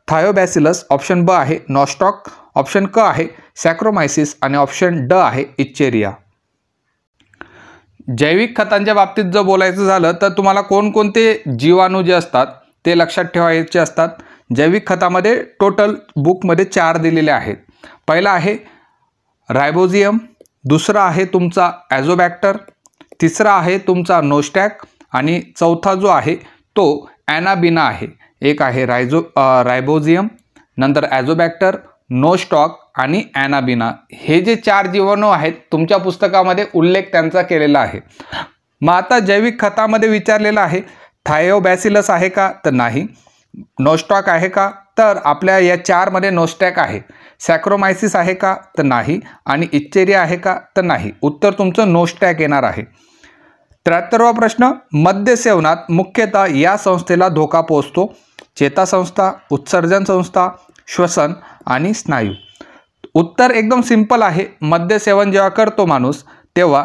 थायोबॅसिलस, ऑप्शन ब आहे नॉस्टॉक, ऑप्शन क आहे सॅक्रोमायसिस आणि ऑप्शन ड आहे इच्चेरिया. जैविक खतांच्या बाबतीत जर बोलायचं झालं तर तुम्हाला कोणकोणते जीवाणू जे असतात ते लक्षात ठेवायचे असतात. जैविक खतामध्ये टोटल बुकमध्ये 4 दिलेले आहेत. पहिला आहे रायबोझियम, दुसरा आहे तुमचा ॲझोबॅक्टर, तिसरा आहे तुमचा नोस्टॅक आणि चौथा जो आहे तो ॲनाबिना आहे. एक आहे रायबोझियम, नंतर ॲझोबॅक्टर, नोस्टॉक आणि ॲनाबिना. हे जे 4 जीवाणू आहेत तुमच्या पुस्तकामध्ये उल्लेख त्यांचा केलेला आहे. मग आता जैविक खतामध्ये विचारलेलं आहे थायोबॅसिलस आहे का? तर नाही. नोस्टॉक आहे का? तर आपल्या या 4 मध्ये नोस्टॅक आहे. सॅक्रोमायसिस आहे का? तर नाही. आणि इच्चेरिया आहे का? तर नाही. उत्तर तुमचं नोस्टॅक येणार आहे. 73वा प्रश्न. मद्य सेवनात मुख्यतः या संस्थेला धोका पोहोचतो. चेतासंस्था, उत्सर्जन संस्था, श्वसन आणि स्नायू. उत्तर एकदम सिंपल आहे. मद्य सेवन जेव्हा करतो माणूस तेव्हा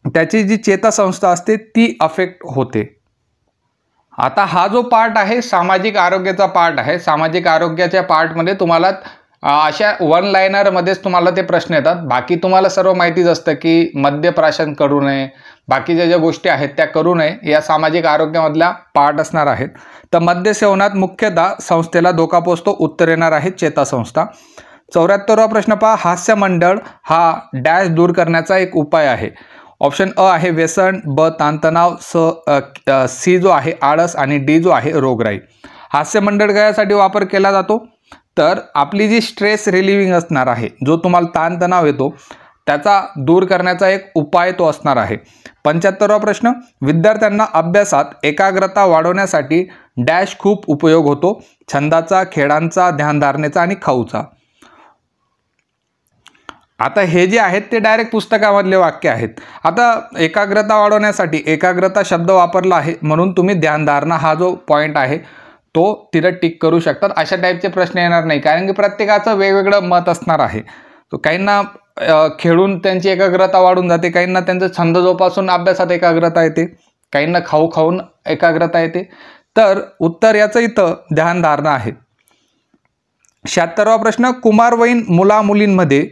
त्याची जी चेतासंस्था असते ती अफेक्ट होते. आता हा जो पार्ट आहे सामाजिक आरोग्याचा पार्ट आहे. सामाजिक आरोग्याच्या पार्टमध्ये तुम्हाला अशा 1 लाइनरमध्येच तुम्हाला ते प्रश्न येतात. बाकी तुम्हाला सर्व माहितीच असतं की मद्यप्राशन करू नये, बाकीच्या ज्या गोष्टी आहेत त्या करू नये, या सामाजिक आरोग्यामधल्या पार्ट असणार आहेत. तर मद्य सेवनात मुख्यतः संस्थेला धोका पोहोचतो. उत्तर येणार आहे चेतासंस्था. 74वा प्रश्न पहा. हास्यमंडळ हा डॅश दूर करण्याचा एक उपाय आहे. ऑप्शन अ आहे व्यसन, ब ताणतणाव, सी जो आहे आळस आणि डी जो आहे रोगराई. हास्यमंडळ कशासाठी वापर केला जातो? तर आपली जी स्ट्रेस रिलिव्हिंग असणार आहे, जो तुम्हाला ताणतणाव येतो त्याचा दूर करण्याचा एक उपाय तो असणार आहे. 75वा प्रश्न. विद्यार्थ्यांना अभ्यासात एकाग्रता वाढवण्यासाठी डॅश खूप उपयोग होतो. छंदाचा, खेळांचा, ध्यानधारणेचा आणि खाऊचा. आता हे जे आहेत ते डायरेक्ट पुस्तकामधले वाक्य आहेत. आता एकाग्रता वाढवण्यासाठी एकाग्रता शब्द वापरला आहे म्हणून तुम्ही ध्यानधारणा हा जो पॉईंट आहे तो तिथं टिक करू शकतात. अशा टाईपचे प्रश्न येणार नाही कारण की प्रत्येकाचं वेगवेगळं मत असणार आहे. तो काहींना खेळून त्यांची एकाग्रता वाढून जाते, काहींना त्यांचा छंद जोपासून अभ्यासात एकाग्रता येते, काहींना खाऊन एकाग्रता येते. तर उत्तर याचं इथं ध्यानधारणा आहे. 76वा प्रश्न. कुमारवयीन मुलामुलींमध्ये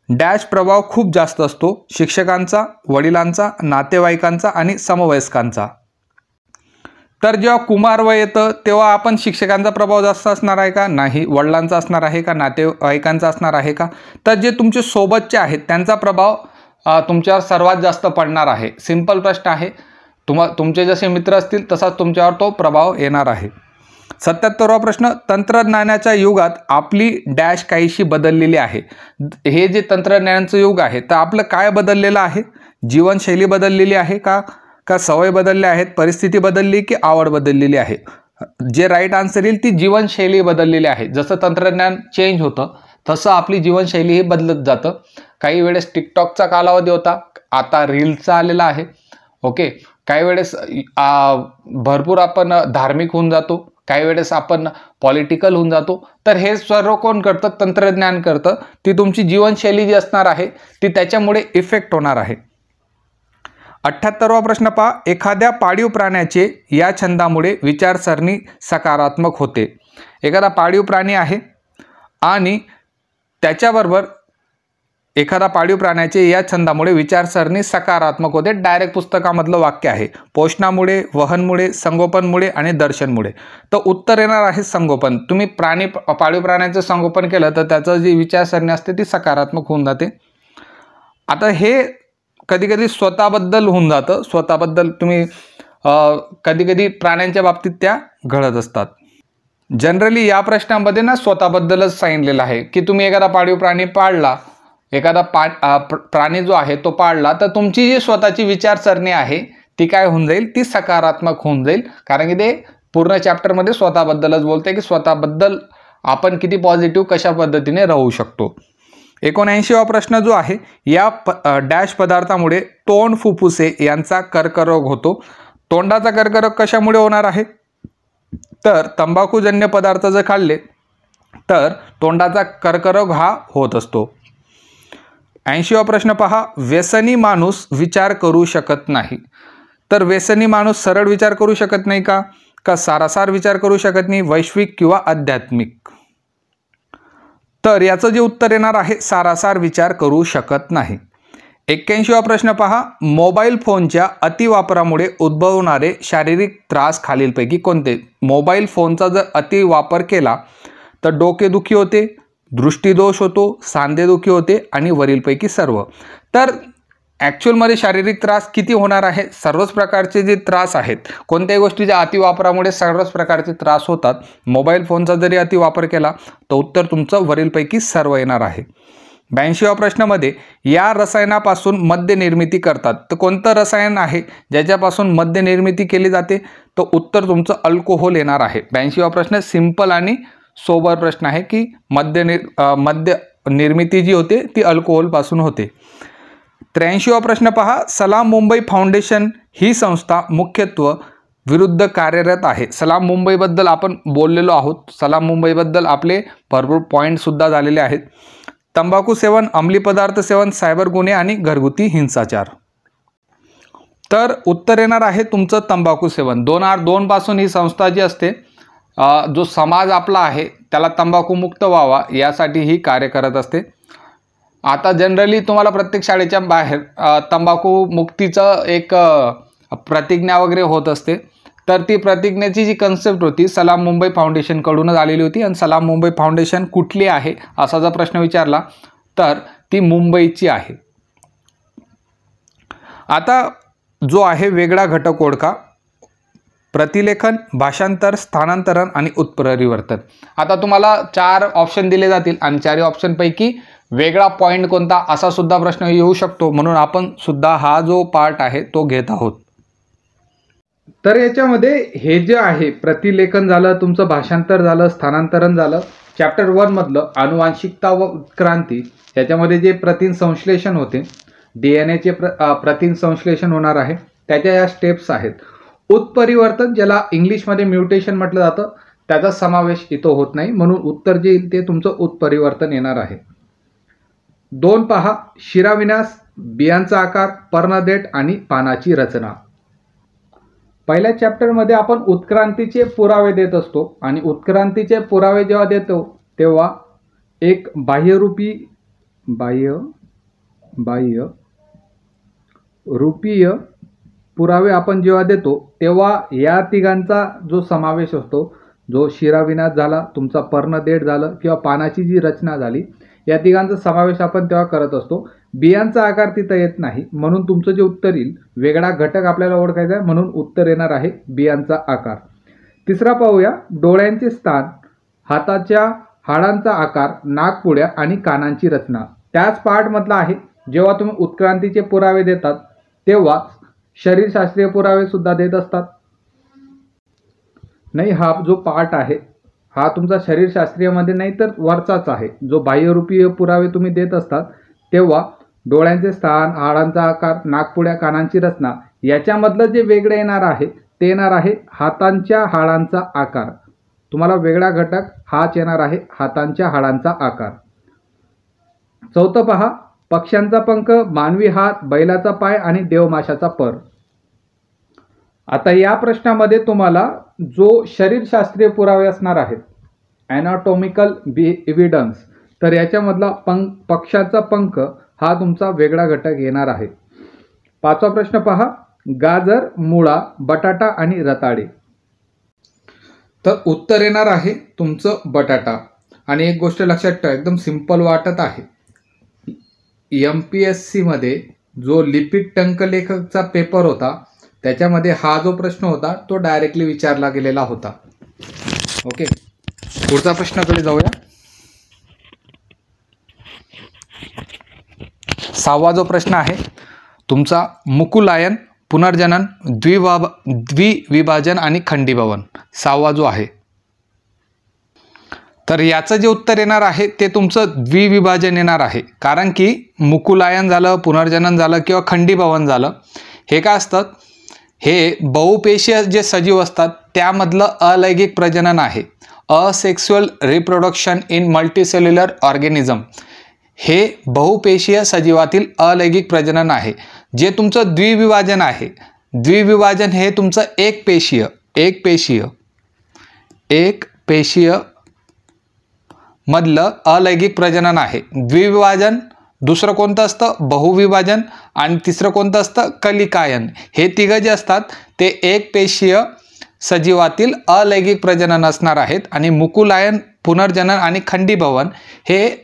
डॅश प्रभाव खूप जास्त असतो. शिक्षकांचा, वडिलांचा, नातेवाईकांचा आणि समवयस्कांचा. तर जेव्हा कुमारवय येतं तेव्हा आपण शिक्षकांचा प्रभाव जास्त असणार आहे का? नाही. वडिलांचा असणार आहे का? नातेवाईकांचा असणार आहे का? तर जे तुमचे सोबतचे आहेत त्यांचा प्रभाव तुमच्यावर सर्वात जास्त पडणार आहे. सिंपल प्रश्न आहे. तुमचे जसे मित्र असतील तसाच तुमच्यावर तो प्रभाव येणार आहे. 77वा प्रश्न. तंत्रज्ञानाच्या युगात आपली डॅश काहीशी बदललेली आहे. हे जे तंत्रज्ञानाचं युग आहे तर आपलं काय बदललेलं आहे? जीवनशैली बदललेली आहे का सवय बदलल्या आहेत, परिस्थिती बदलली की आवड बदललेली आहे? जे राईट आन्सर येईल ती जीवनशैली बदललेली आहे. जसं तंत्रज्ञान चेंज होतं तसं आपली जीवनशैली ही बदलत जातं. काही वेळेस टिकटॉकचा कालावधी होता, आता रील्सचा आलेला आहे. ओके, काही वेळेस भरपूर आपण धार्मिक होऊन जातो, काही वेळेस आपण पॉलिटिकल होऊन जातो. तर हे सर्व कोण करतं? तंत्रज्ञान करतं. ती तुमची जीवनशैली जी असणार आहे ती त्याच्यामुळे इफेक्ट होणार आहे. 78वा प्रश्न पहा, एखाद्या पाळीव प्राण्याचे या छंदामुळे विचारसरणी सकारात्मक होते. एखादा पाळीव प्राणी आहे आणि त्याच्याबरोबर एखादा पाळीव प्राण्याचे या छंदामुळे विचारसरणी सकारात्मक होते. डायरेक्ट पुस्तकामधलं वाक्य आहे. पोषणामुळे, वहनमुळे, संगोपनमुळे आणि दर्शनमुळे. तर उत्तर येणार आहे संगोपन. तुम्ही पाळीव प्राण्यांचं संगोपन केलं तर त्याचं जी विचारसरणी असते ती सकारात्मक होऊन जाते. आता हे कधी कधी स्वतःबद्दल होऊन जातं. स्वतःबद्दल तुम्ही कधी कधी प्राण्यांच्या बाबतीत त्या घडत असतात. जनरली या प्रश्नामध्ये ना स्वतःबद्दलच सांगितलेलं आहे की तुम्ही एखादा पाळीव प्राणी पाळला, एखादा प्राणी जो आहे तो पाळला, तर तुमची जी स्वतःची विचारसरणी आहे ती काय होऊन जाईल? ती सकारात्मक होऊन जाईल. कारण की ते पूर्ण चॅप्टरमध्ये स्वतःबद्दलच बोलते की स्वतःबद्दल आपण किती पॉझिटिव्ह कशा पद्धतीने राहू शकतो. 79वा प्रश्न जो आहे, या डॅश पदार्थामुळे तोंड, फुफ्फुसे यांचा कर्करोग होतो. तोंडाचा कर्करोग कशामुळे होणार आहे? तर तंबाखूजन्य पदार्थ जर खाल्ले तर तोंडाचा कर्करोग हा होत असतो. 80वा प्रश्न पहा, व्यसनी माणूस विचार करू शकत नाही. तर व्यसनी माणूस सरळ विचार करू शकत नाही का सारासार विचार करू शकत नाही, वैश्विक किंवा आध्यात्मिक? तर याचं जे उत्तर येणार आहे सारासार विचार करू शकत नाही. 81वा प्रश्न पहा, मोबाईल फोनच्या अतिवापरामुळे उद्भवणारे शारीरिक त्रास खालीलपैकी कोणते? मोबाईल फोनचा जर अतिवापर केला तर डोकेदुखी होते, दृष्टीदोष होतो, सांधेदुखी होते आणि वरीलपैकी सर्व. तर ॲक्च्युअलमध्ये शारीरिक त्रास किती होणार आहे? सर्वच प्रकारचे जे त्रास आहेत, कोणत्याही गोष्टीच्या अतिवापरामुळे सर्वच प्रकारचे त्रास होतात. मोबाईल फोनचा जरी अतिवापर केला तर उत्तर तुमचं वरीलपैकी सर्व येणार आहे. 82वा प्रश्नामध्ये, या रसायनापासून मद्य निर्मिती करतात. तर कोणतं रसायन आहे ज्याच्यापासून मद्य निर्मिती केली जाते? तर उत्तर तुमचं अल्कोहोल येणार आहे. 82वा प्रश्न सिंपल आणि सोबर प्रश्न आहे की मद्य निर्मिती जी होते ती अल्कोहोलपासून होते. 83वा प्रश्न पहा, सलाम मुंबई फाउंडेशन ही संस्था मुख्यत्व विरुद्ध कार्यरत आहे. सलाम मुंबईबद्दल आपण बोललेलो आहोत. सलाम मुंबईबद्दल आपले भरपूर पॉईंटसुद्धा झालेले आहेत. तंबाखू सेवन, अंमली पदार्थ सेवन, सायबर गुन्हे आणि घरगुती हिंसाचार. तर उत्तर येणार आहे तुमचं तंबाखू सेवन. 2002 पासून ही संस्था जी असते, जो समाज आपला आहे त्याला तंबाखूमुक्त व्हावा यासाठी ही कार्य करत असते. आता जनरली तुम्हाला प्रत्येक शाळेच्या बाहेर तंबाखू मुक्तीचं एक प्रतिज्ञा वगैरे होत असते. तर ती प्रतिज्ञेची जी कन्सेप्ट होती सलाम मुंबई फाउंडेशनकडूनच आलेली होती. आणि सलाम मुंबई फाउंडेशन कुठली आहे असा जर प्रश्न विचारला तर ती मुंबईची आहे. आता जो आहे वेगळा घटक ओळखा. प्रतिलेखन, भाषांतर, स्थानांतरण आणि उत्परिवर्तन. आता तुम्हाला 4 ऑप्शन दिले जातील आणि 4 ऑप्शनपैकी वेगळा पॉईंट कोणता असा सुद्धा प्रश्न येऊ शकतो. म्हणून आपण सुद्धा हा जो पार्ट आहे तो घेत आहोत. तर याच्यामध्ये हे जे आहे प्रतिलेखन झालं, तुमचं भाषांतर झालं, स्थानांतरण झालं. चॅप्टर 1 मधलं अनुवांशिकता व उत्क्रांती, याच्यामध्ये जे प्रथिन संश्लेषण होते, DNA प्रथिन संश्लेषण होणार आहे, त्याच्या या स्टेप्स आहेत. उत्परिवर्तन, ज्याला इंग्लिशमध्ये म्युटेशन म्हटलं जातं, त्याचा समावेश इथं होत नाही. म्हणून उत्तर जे येईल ते तुमचं उत्परिवर्तन येणार आहे. 2 पहा, शिराविन्यास, बियांचा आकार, पर्णदेठ आणि पानाची रचना. पहिल्या चॅप्टरमध्ये आपण उत्क्रांतीचे पुरावे देत असतो आणि उत्क्रांतीचे पुरावे जेव्हा देतो तेव्हा एक बाह्यरूपीय पुरावे आपण जेव्हा देतो तेव्हा या तिघांचा जो समावेश असतो, जो शिराविन्यास झाला, तुमचा पर्णदेठ झालं किंवा पानाची जी रचना झाली, या तिघांचा समावेश आपण तेव्हा करत असतो. बियांचा आकार तिथं येत नाही. म्हणून तुमचं जे उत्तर येईल वेगळा घटक आपल्याला ओळखायचा आहे. म्हणून उत्तर येणार आहे बियांचा आकार. 3 पाहूया, डोळ्यांचे स्थान, हाताच्या हाडांचा आकार, नाकपुड्या आणि कानांची रचना. त्याच पार्टमधला आहे. जेव्हा तुम्ही उत्क्रांतीचे पुरावे देतात तेव्हा शरीरशास्त्रीय पुरावे सुद्धा देत असतात. नाही, हा जो पार्ट आहे हा तुमचा शरीरशास्त्रीयमध्ये नाही तर वरचाच आहे, जो बाह्यरूपीय पुरावे तुम्ही देत असतात तेव्हा डोळ्यांचे स्थान, हाडांचा आकार, नाकपुड्या, कानांची रचना याच्यामधलं जे वेगळं येणार आहे ते येणार आहे हातांच्या हाडांचा आकार. तुम्हाला वेगळा घटक हाच येणार आहे, हातांच्या हाडांचा आकार. चौथं पहा, पक्ष्यांचा पंख, मानवी हात, बैलाचा पाय आणि देवमाशाचा पर. आता या प्रश्नामध्ये तुम्हाला जो शरीरशास्त्रीय पुरावे असणार आहेत, ॲनाटॉमिकल एव्हिडन्स, तर याच्यामधला पक्ष्याचा पंख हा तुमचा वेगळा घटक येणार आहे. पाचवा प्रश्न पहा, गाजर, मुळा, बटाटा आणि रताळे. तर उत्तर येणार आहे तुमचं बटाटा. आणि एक गोष्ट लक्षात ठेवा, एकदम सिंपल वाटत आहे, MPSC मध्ये जो लिपिक टंकलेखकचा पेपर होता त्याच्यामध्ये हा जो प्रश्न होता तो डायरेक्टली विचारला गेलेला होता. ओके, पुढचा प्रश्नाकडे जाऊया. 6वा जो प्रश्न आहे तुमचा, मुकुलायन, पुनर्जनन, द्विविभाजन आणि खंडीभवन. 6वा जो आहे, तर याचं जे उत्तर येणार आहे ते तुमचं द्विविभाजन येणार आहे. कारण की मुकुलायन झालं, पुनर्जनन झालं किंवा खंडीभवन झालं, हे काय असतात, हे बहुपेशीय जे सजीव असतात त्यामधलं अलैंगिक प्रजनन आहे. Asexual reproduction in multicellular organism हे बहुपेशीय सजीवातील अलैंगिक प्रजनन आहे. जे तुमचं द्विविभाजन आहे, द्विविभाजन हे तुमचं एकपेशीय मधलं अलैंगिक प्रजनन आहे. द्विविभाजन दुसरं कोणतं असतं, बहुविभाजन, आणि तिसरं कोणतं असतं, कलिकायन. हे तिघं जे असतात ते एकपेशीय सजीवातील अलैंगिक प्रजनन असणार आहेत. आणि मुकुलायन, पुनर्जनन आणि खंडीभवन हे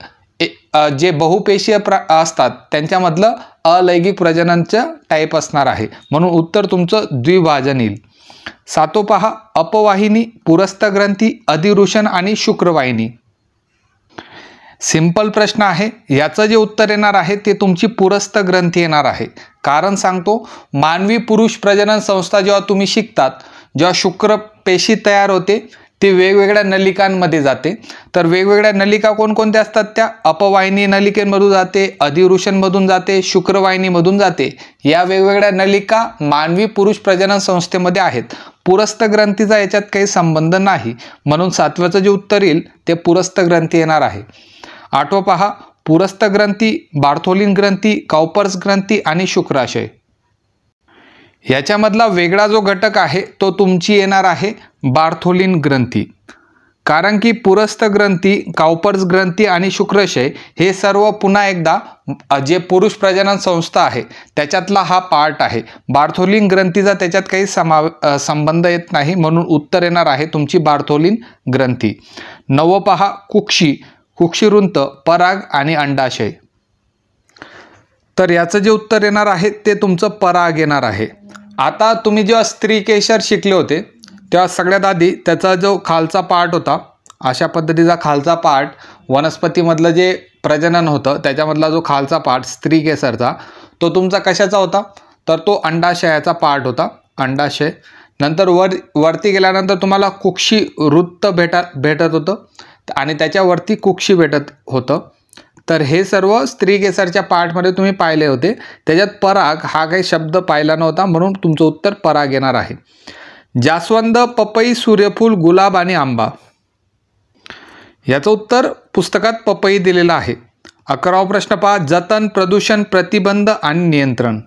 जे बहुपेशीय असतात त्यांच्यामधलं अलैंगिक प्रजननचं टाईप असणार आहे. म्हणून उत्तर तुमचं द्विभाजन येईल. 7 पहा, अपवाहिनी, पुरस्थ ग्रंथी, अधिवृषण आणि शुक्रवाहिनी. सिंपल प्रश्न आहे. याचं जे उत्तर येणार आहे ते तुमची पुरस्थ ग्रंथी येणार आहे. कारण सांगतो, मानवी पुरुष प्रजनन संस्था जेव्हा तुम्ही शिकतात, जेव्हा शुक्र पेशी तयार होते ती वेगवेगळ्या नलिकांमध्ये जाते. तर वेगवेगळ्या नलिका कोणकोणत्या असतात, त्या अपवाहिनी नलिकेमधून जाते, अधिवृषणमधून जाते, शुक्रवाहिनीमधून जाते. या वेगवेगळ्या नलिका मानवी पुरुष प्रजनन संस्थेमध्ये आहेत. पुरस्थ ग्रंथीचा याच्यात काही संबंध नाही. म्हणून 7व्याचं जे उत्तर येईल ते पुरस्थ ग्रंथी येणार आहे. 8वं पहा, पुरस्थ ग्रंथी, बार्थोलिन ग्रंथी, काउपर्स ग्रंथी आणि शुक्राशय. याच्यामधला वेगळा जो घटक आहे तो तुमची येणार आहे बार्थोलिन ग्रंथी. कारण की पुरस्थ ग्रंथी, काउपर्स ग्रंथी आणि शुक्राशय हे सर्व पुन्हा एकदा जे पुरुष प्रजनन संस्था आहे त्याच्यातला हा पार्ट आहे. बार्थोलिन ग्रंथीचा त्याच्यात काही संबंध येत नाही. म्हणून उत्तर येणार आहे तुमची बार्थोलिन ग्रंथी. 9वं पहा, कुक्षी, कुक्षिरुंत, पराग आणि अंडाशय. तर याचं जे उत्तर येणार आहे ते तुमचं पराग येणार आहे. आता तुम्ही जेव्हा स्त्री केशर शिकले होते तेव्हा सगळ्यात आधी त्याचा जो खालचा पार्ट होता, अशा पद्धतीचा खालचा पार्ट, वनस्पतीमधलं जे प्रजनन होतं त्याच्यामधला जो खालचा पार्ट स्त्री केसरचा, तो तुमचा कशाचा होता, तर तो अंडाशयाचा पार्ट होता, अंडाशय. नंतर वरती गेल्यानंतर तुम्हाला कुक्षी वृत्त भेटत होतं आणि त्याच्यावरती कुक्षी भेटत होतं. तर हे सर्व स्त्री केसरच्या पार्टमध्ये तुम्ही पाहिले होते. त्याच्यात पराग हा काही शब्द पाहिला नव्हता. म्हणून तुमचं उत्तर पराग येणार आहे. जास्वंद, पपई, सूर्यफूल, गुलाब आणि आंबा. याचं उत्तर पुस्तकात पपई दिलेलं आहे. 11वा प्रश्न पहा, जतन, प्रदूषण, प्रतिबंध आणि नियंत्रण.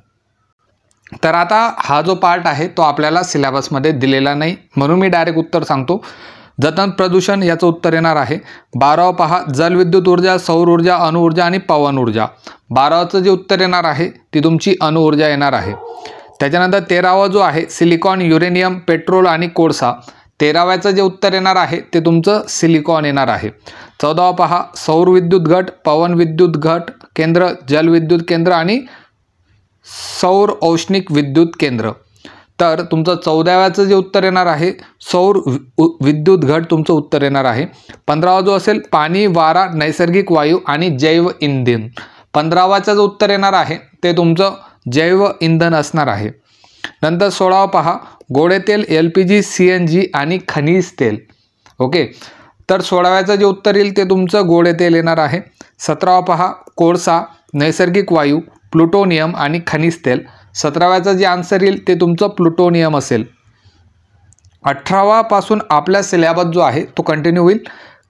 तर आता हा जो पार्ट आहे तो आपल्याला सिलेबसमध्ये दिलेला नाही, म्हणून मी डायरेक्ट उत्तर सांगतो. जतन, प्रदूषण याचं उत्तर येणार आहे. 12वा पहा, जलविद्युत ऊर्जा, सौर ऊर्जा, अणुऊर्जा आणि पवन ऊर्जा. 12वाचं जे उत्तर येणार आहे ती तुमची अणुऊर्जा येणार आहे. त्याच्यानंतर 13वा जो आहे, सिलिकॉन, युरेनियम, पेट्रोल आणि कोळसा. 13व्याचं जे उत्तर येणार आहे ते तुमचं सिलिकॉन येणार आहे. 14वा पहा, सौर विद्युत गट, पवन विद्युत गट केंद्र, जलविद्युत केंद्र आणि सौर औष्णिक विद्युत केंद्र. तर तुमचं 14व्याचं जे उत्तर येणार आहे सौर विद्युत घट तुमचं उत्तर येणार आहे. 15वा जो असेल, पाणी, वारा, नैसर्गिक वायू आणि जैव इंधन. 15वाचं जो उत्तर येणार आहे ते तुमचं जैव इंधन असणार आहे. नंतर 16वा पहा, गोडे तेल, LPG, CNG आणि खनिज तेल. ओके, तर 16व्याचं जे उत्तर येईल ते तुमचं गोड तेल येणार आहे. 17वा पहा, कोळसा, नैसर्गिक वायू, प्लुटोनियम आणि खनिज तेल. 17व्याचं जे आन्सर येईल ते तुमचं प्लुटोनियम असेल. 18वा पासून आपला सिलेबस जो आहे तो कंटिन्यू होईल.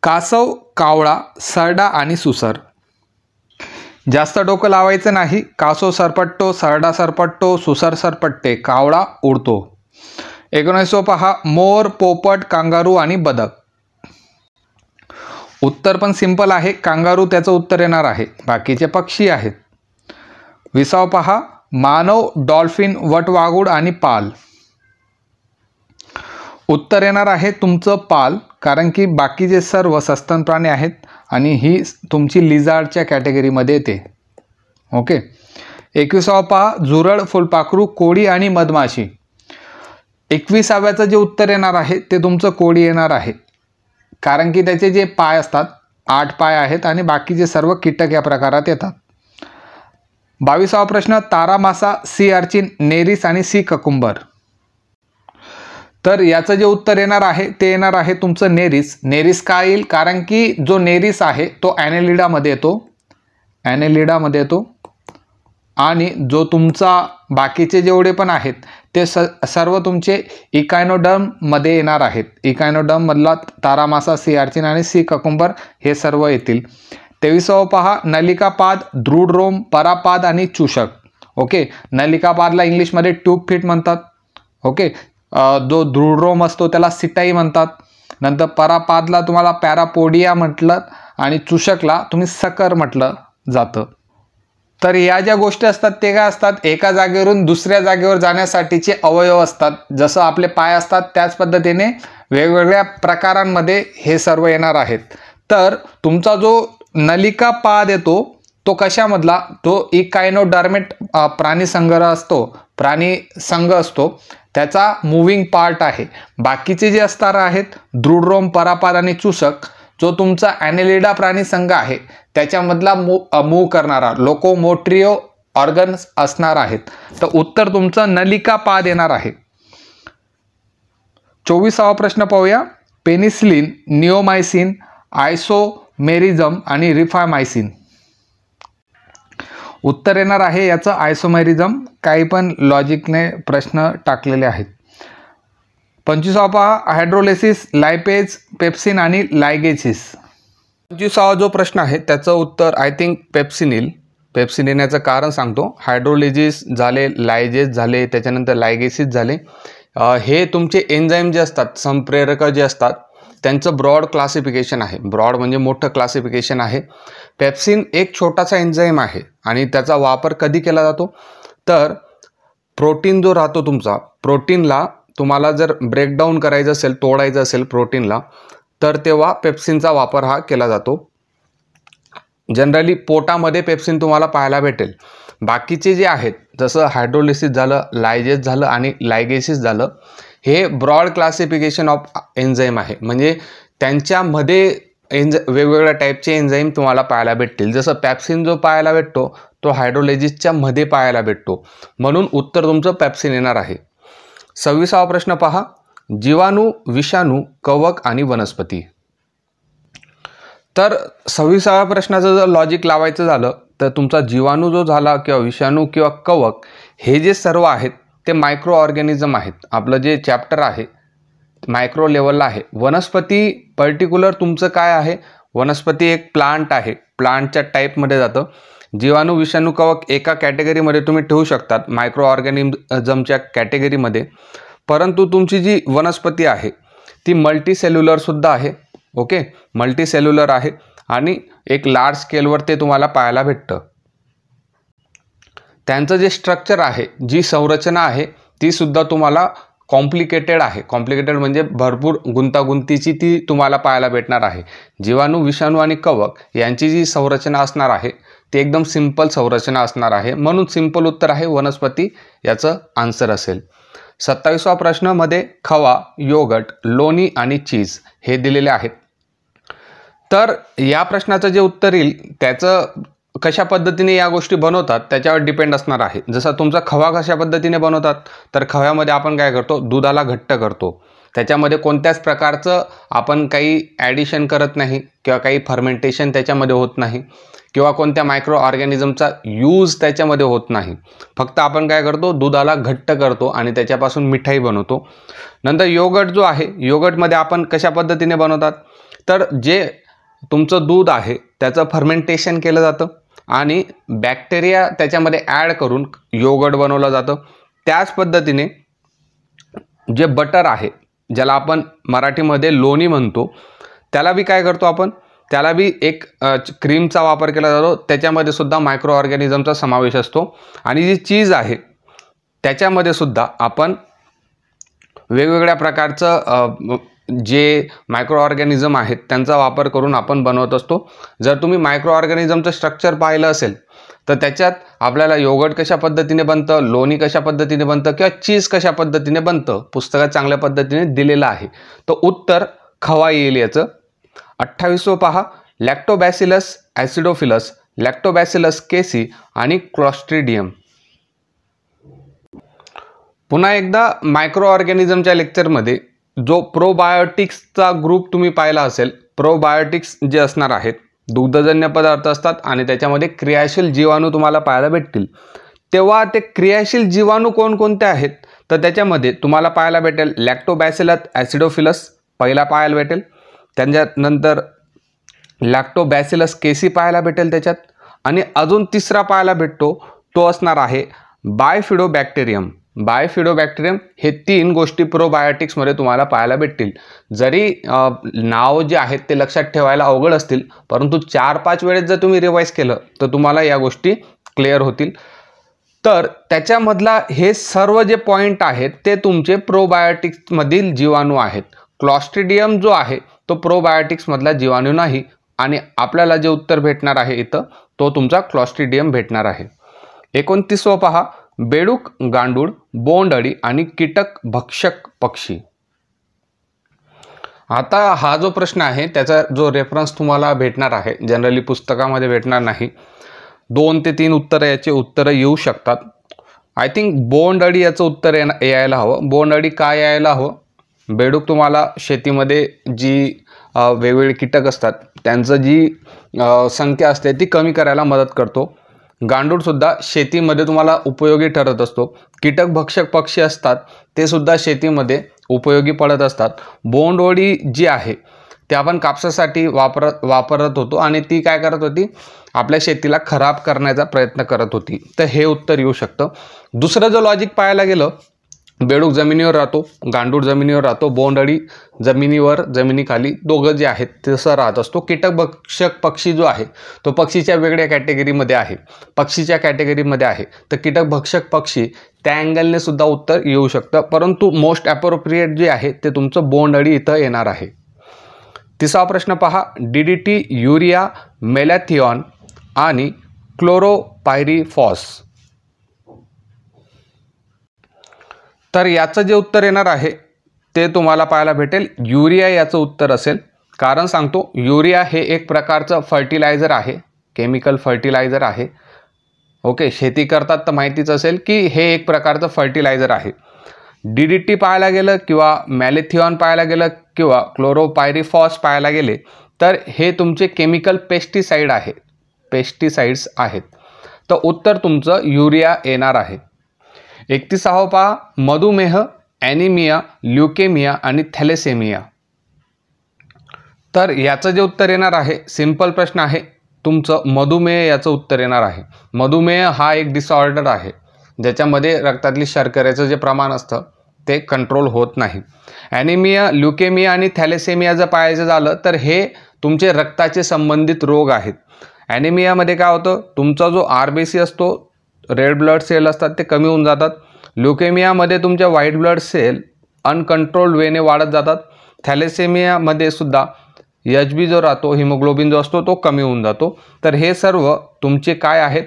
कासव, कावळा, सरडा आणि सुसर. जास्त डोकं लावायचं नाही. कासव सरपटतो, सरडा सरपटतो, सुसर सरपटते, कावळा उडतो. 19वा पहा, मोर, पोपट, कांगारू आणि बदक. उत्तर पण सिंपल आहे. कांगारू त्याचं उत्तर येणार आहे, बाकीचे पक्षी आहेत. 20वा पहा, मानव, डॉल्फिन, वटवाघूळ आणि पाल. उत्तर येणार आहे तुमचं पाल, कारण की बाकीचे सर्व सस्तन प्राणी आहेत आणि ही तुमची लिझार्डच्या कॅटेगरीमध्ये येते. ओके. 21वा पहा, झुरळ, फुलपाखरू, कोळी आणि मधमाशी. 21व्याचं जे उत्तर येणार आहे ते तुमचं कोळी येणार आहे, कारण की त्याचे जे पाय असतात 8 पाय आहेत आणि बाकीचे सर्व कीटक या प्रकारात येतात. 22वा प्रश्न, तारा मासा, सी अर्चिन, नेरिस आणि सी ककुंबर. तर याचं जे उत्तर येणार आहे ते येणार आहे तुमचं नेरिस. नेरिस का येईल, कारण की जो नेरिस आहे तो ॲनेलिडामध्ये येतो आणि जो तुमचा बाकीचे जेवढे पण आहेत ते सर्व तुमचे इकायनोडर्ममध्ये येणार आहेत. इकायनोडर्ममधला तारा मासा, सी अर्चिन आणि सी ककुंबर हे सर्व येतील. 23वा पहा, नलिकापाद, दृढरोम, परापाद आणि चूषक. ओके. नलिकापादला इंग्लिशमध्ये ट्यूब फिट म्हणतात. ओके. जो दृढरोम असतो त्याला सिटाई म्हणतात. नंतर परापादला तुम्हाला पॅरापोडिया म्हटलं आणि चूषकला तुम्ही सकर म्हटलं जातं. तर या ज्या गोष्टी असतात ते काय असतात, एका जागेवरून दुसऱ्या जागेवर जाण्यासाठीचे अवयव असतात. जसं आपले पाय असतात त्याच पद्धतीने वेगवेगळ्या प्रकारांमध्ये हे सर्व येणार आहेत. तर तुमचा जो नलिकापाद येतो तो कशामधला, तो इकायनोडर्मेट प्राणी संघ असतो त्याचा मूव्हिंग पार्ट आहे. बाकीचे जे असणार आहेत दृढरोम, परापाद आणि चूषक, जो तुमचा ॲनेलिडा प्राणी संघ आहे त्याच्यामधला मूव्ह करणारा लोकोमोट्रिओ ऑर्गन्स असणार आहेत. तर उत्तर तुमचं नलिकापाद येणार आहे. 24वा प्रश्न पाहूया. पेनिसिलिन, निओमायसिन, आयसोमेरिझम आणि रिफामायसिन. उत्तर येणार आहे याचं आयसोमेरिझम. काही पण लॉजिकने प्रश्न टाकलेले आहेत. 25वा पहा, हायड्रोलिसिस, लायपेज, पेप्सिन आणि लायगेसिस. 25वा जो प्रश्न आहे त्याचं उत्तर आय थिंक पेप्सिन येण्याचं कारण सांगतो. हायड्रोलिसिस झाले, लायजेस झाले, त्याच्यानंतर लायगेसिस झाले. हे तुमचे एन्झाईम जे असतात, संप्रेरक जे असतात त्यांचं ब्रॉड क्लासिफिकेशन आहे. ब्रॉड म्हणजे मोठं क्लासिफिकेशन आहे. पेप्सिन एक छोटासा एन्झाईम आहे आणि त्याचा वापर कधी केला जातो, तर प्रोटीन जो राहतो तुमचा, प्रोटीनला तुम्हाला जर ब्रेकडाऊन करायचं असेल, तोडायचं असेल प्रोटीनला, तर तेव्हा पेप्सिनचा वापर हा केला जातो. जनरली पोटामध्ये पेप्सिन तुम्हाला पाहायला भेटेल. बाकीचे जे आहेत जसं हायड्रोलिसिस झालं, लायजेस झालं आणि लायगेसिस झालं, हे ब्रॉड क्लासिफिकेशन ऑफ एन्झाईम आहे. म्हणजे त्यांच्यामध्ये वेगवेगळ्या टाईपचे एन्झाईम तुम्हाला पाहायला भेटतील. जसं पेप्सिन जो पाहायला भेटतो तो हायड्रोलिसिसच्या मध्ये पाहायला भेटतो. म्हणून उत्तर तुमचं पेप्सिन येणार आहे. 26वा प्रश्न पहा. जीवाणू, विषाणू, कवक आणि वनस्पती. तर 26व्या प्रश्नाचं जर लॉजिक लावायचं झालं तर तुमचा जीवाणू जो झाला किंवा विषाणू किंवा कवक हे जे सर्व आहेत ते मायक्रो ऑर्गॅनिझम आहेत. आपलं जे चॅप्टर आहे मायक्रो लेवलला आहे. वनस्पती पर्टिक्युलर तुमचं काय आहे, वनस्पती एक प्लांट आहे, प्लांटच्या टाईपमध्ये जातं. जीवाणू, विषाणू, कवक एका कॅटेगरीमध्ये तुम्ही ठेवू शकतात, मायक्रो ऑर्गॅनिझमच्या कॅटेगरीमध्ये. परंतु तुमची जी वनस्पती आहे ती मल्टीसेल्युलरसुद्धा आहे. ओके, मल्टीसेल्युलर आहे आणि एक लार्ज स्केलवर ते तुम्हाला पाहायला भेटतं. त्यांचं जे स्ट्रक्चर आहे, जी संरचना आहे ती सुद्धा तुम्हाला कॉम्प्लिकेटेड आहे. कॉम्प्लिकेटेड म्हणजे भरपूर गुंतागुंतीची ती तुम्हाला पाहायला भेटणार आहे. जीवाणू, विषाणू आणि कवक यांची जी संरचना असणार आहे ती एकदम सिंपल संरचना असणार आहे. म्हणून सिंपल उत्तर आहे वनस्पती याचं आन्सर असेल. 27वा प्रश्नामध्ये खवा, योगर्ट, लोणी आणि चीज हे दिलेले आहेत. तर या प्रश्नाचं जे उत्तर येईल त्याचं कशा पद्धतीने या गोष्टी बनवतात त्याच्यावर डिपेंड असणार आहे. जसं तुमचा खवा कशा पद्धतीने बनवतात, तर खव्यामध्ये आपण काय करतो, दुधाला घट्ट करतो. त्याच्यामध्ये कोणत्याच प्रकारचं आपण काही ॲडिशन करत नाही किंवा काही फर्मेंटेशन त्याच्यामध्ये होत नाही किंवा कोणत्या मायक्रो ऑर्गॅनिझमचा यूज त्याच्यामध्ये होत नाही. फक्त आपण काय करतो, दुधाला घट्ट करतो आणि त्याच्यापासून मिठाई बनवतो. नंतर योगर्ट जो आहे, योगर्टमध्ये आपण कशा पद्धतीने बनवतात, तर जे तुमचं दूध आहे त्याचं फर्मेंटेशन केलं जातं आणि बॅक्टेरिया त्याच्यामध्ये ॲड करून योगर्ट बनवलं जातं. त्याच पद्धतीने जे बटर आहे, ज्याला आपण मराठीमध्ये लोणी म्हणतो, त्याला बी काय करतो आपण, त्याला बी एक क्रीमचा वापर केला जातो. त्याच्यामध्ये सुद्धा मायक्रो ऑर्गॅनिझमचा समावेश असतो. आणि जी चीज आहे त्याच्यामध्ये सुद्धा आपण वेगवेगळ्या प्रकारचं जे मायक्रो ऑर्गॅनिझम आहेत त्यांचा वापर करून आपण बनवत असतो. जर तुम्ही मायक्रो ऑर्गॅनिझमचं स्ट्रक्चर पाहिलं असेल तर त्याच्यात आपल्याला योगर्ट कशा पद्धतीने बनतं, लोणी कशा पद्धतीने बनतं किंवा चीज कशा पद्धतीने बनतं पुस्तकात चांगल्या पद्धतीने दिलेलं आहे. तर उत्तर खवा येईल याचं. 28 पहा, लॅक्टोबॅसिलस ॲसिडोफिलस, लॅक्टोबॅसिलस केसी आणि क्लॉस्ट्रिडियम. पुन्हा एकदा मायक्रो ऑर्गॅनिझमच्या लेक्चरमध्ये जो प्रोबायोटिक्सचा ग्रुप तुम्ही पाहिला असेल, प्रोबायोटिक्स जे असणार आहेत दुग्धजन्य पदार्थ असतात आणि त्याच्यामध्ये क्रियाशील जीवाणू तुम्हाला पाहायला भेटतील. तेव्हा ते क्रियाशील जीवाणू कोणकोणते आहेत, तर त्याच्यामध्ये तुम्हाला पाहायला भेटेल लॅक्टोबॅसिलस ॲसिडोफिलस पहिला पाहायला भेटेल. त्याच्यानंतर लॅक्टोबॅसिलस केसी पाहायला भेटेल त्याच्यात. आणि अजून तिसरा पाहायला भेटतो तो असणार आहे बायफिडोबॅक्टेरियम. बायफिडोबॅक्टेरियम हे 3 गोष्टी प्रोबायोटिक्समध्ये तुम्हाला पाहायला भेटतील. जरी नाव जे आहेत ते लक्षात ठेवायला अवघड असतील, परंतु 4-5 वेळेस जर तुम्ही रिवाईज केलं तर तुम्हाला या गोष्टी क्लिअर होतील. तर त्याच्यामधला हे सर्व जे पॉईंट आहेत ते तुमचे प्रोबायोटिक्समधील जीवाणू आहेत. क्लॉस्ट्रिडियम जो आहे तो प्रोबायोटिक्समधला जीवाणू नाही आणि आपल्याला जे उत्तर भेटणार आहे इथं तो तुमचा क्लॉस्ट्रिडियम भेटणार आहे. 29 पहा, बेडूक, गांडूळ, बोंडअळी आणि कीटक भक्षक पक्षी. आता हा जो प्रश्न आहे त्याचा जो रेफरन्स तुम्हाला भेटणार आहे, जनरली पुस्तकामध्ये भेटणार नाही. 2 ते 3 उत्तरं याचे उत्तरं येऊ शकतात. आय थिंक बोंडअळी याचं उत्तर यायला हवं. बोंडअळी काय यायला हवं, बेडूक तुम्हाला शेतीमध्ये जी वेगवेगळे कीटक असतात त्यांचं जी संख्या असते ती कमी करायला मदत करतो. गांडूळसुद्धा शेतीमध्ये तुम्हाला उपयोगी ठरत असतो. कीटक भक्षक पक्षी असतात ते सुद्धा शेतीमध्ये उपयोगी पडत असतात. बोंडअळी जी आहे ते आपण कापसासाठी वापरत होतो आणि ती काय करत होती, आपल्या शेतीला खराब करण्याचा प्रयत्न करत होती. तर हे उत्तर येऊ शकतं. दुसरं जो लॉजिक पाहायला गेलं, बेडूक जमिनीवर राहतो, गांडूळ जमिनीवर राहतो, बोंडअळी जमिनीवर जमिनीखाली दोघं जे आहेत तसं राहत असतो. कीटक भक्षक पक्षी जो आहे तो पक्षीच्या वेगळ्या कॅटेगरीमध्ये आहे, पक्षीच्या कॅटेगरीमध्ये आहे. तर कीटक भक्षक पक्षी त्या अँगलने सुद्धा उत्तर येऊ शकतं, परंतु मोस्ट ॲप्रोप्रिएट जे आहे ते तुमचं बोंडअळी इथं येणार आहे. 3वा प्रश्न पहा, DDT, युरिया, मेलॅथिऑन आणि क्लोरोपायरीफॉस. तर याचं जे उत्तर येणार आहे ते तुम्हाला पाहायला भेटेल युरिया याचं उत्तर असेल. कारण सांगतो, युरिया हे एक प्रकारचं फर्टिलायझर आहे, केमिकल फर्टिलायझर आहे. ओके, शेती करतात तर माहितीच असेल की हे एक प्रकारचं फर्टिलायझर आहे. DDT पाहायला गेलं किंवा मॅलेथिऑन पाहायला गेलं किंवा क्लोरोपायरीफॉस पाहायला गेले तर हे तुमचे केमिकल पेस्टिसाइड आहे, पेस्टिसाइड्स आहेत. तर उत्तर तुमचं युरिया येणार आहे. 31 पहा, मधुमेह, ॲनिमिया, ल्युकेमिया आणि थॅलेसेमिया. तर याचं जे उत्तर येणार आहे, सिंपल प्रश्न आहे तुमचं, मधुमेह याचं उत्तर येणार आहे. मधुमेह हा एक डिसऑर्डर आहे ज्याच्यामध्ये रक्तातली शर्करेचं जे प्रमाण असतं ते कंट्रोल होत नाही. ॲनिमिया, ल्युकेमिया आणि थॅलेसेमिया जर पाहायचं झालं तर हे तुमचे रक्ताचे संबंधित रोग आहेत. ॲनिमियामध्ये काय होतं, तुमचा जो RBC असतो, रेड ब्लड सेल असतात ते कमी होऊन जातात. ल्युकेमियामध्ये तुमच्या व्हाईट ब्लड सेल अनकंट्रोल्ड वेने वाढत जातात. थॅलेसेमियामध्ये सुद्धा HB जो राहतो, हिमोग्लोबिन जो असतो तो कमी होऊन जातो. तर हे सर्व तुमचे काय आहेत,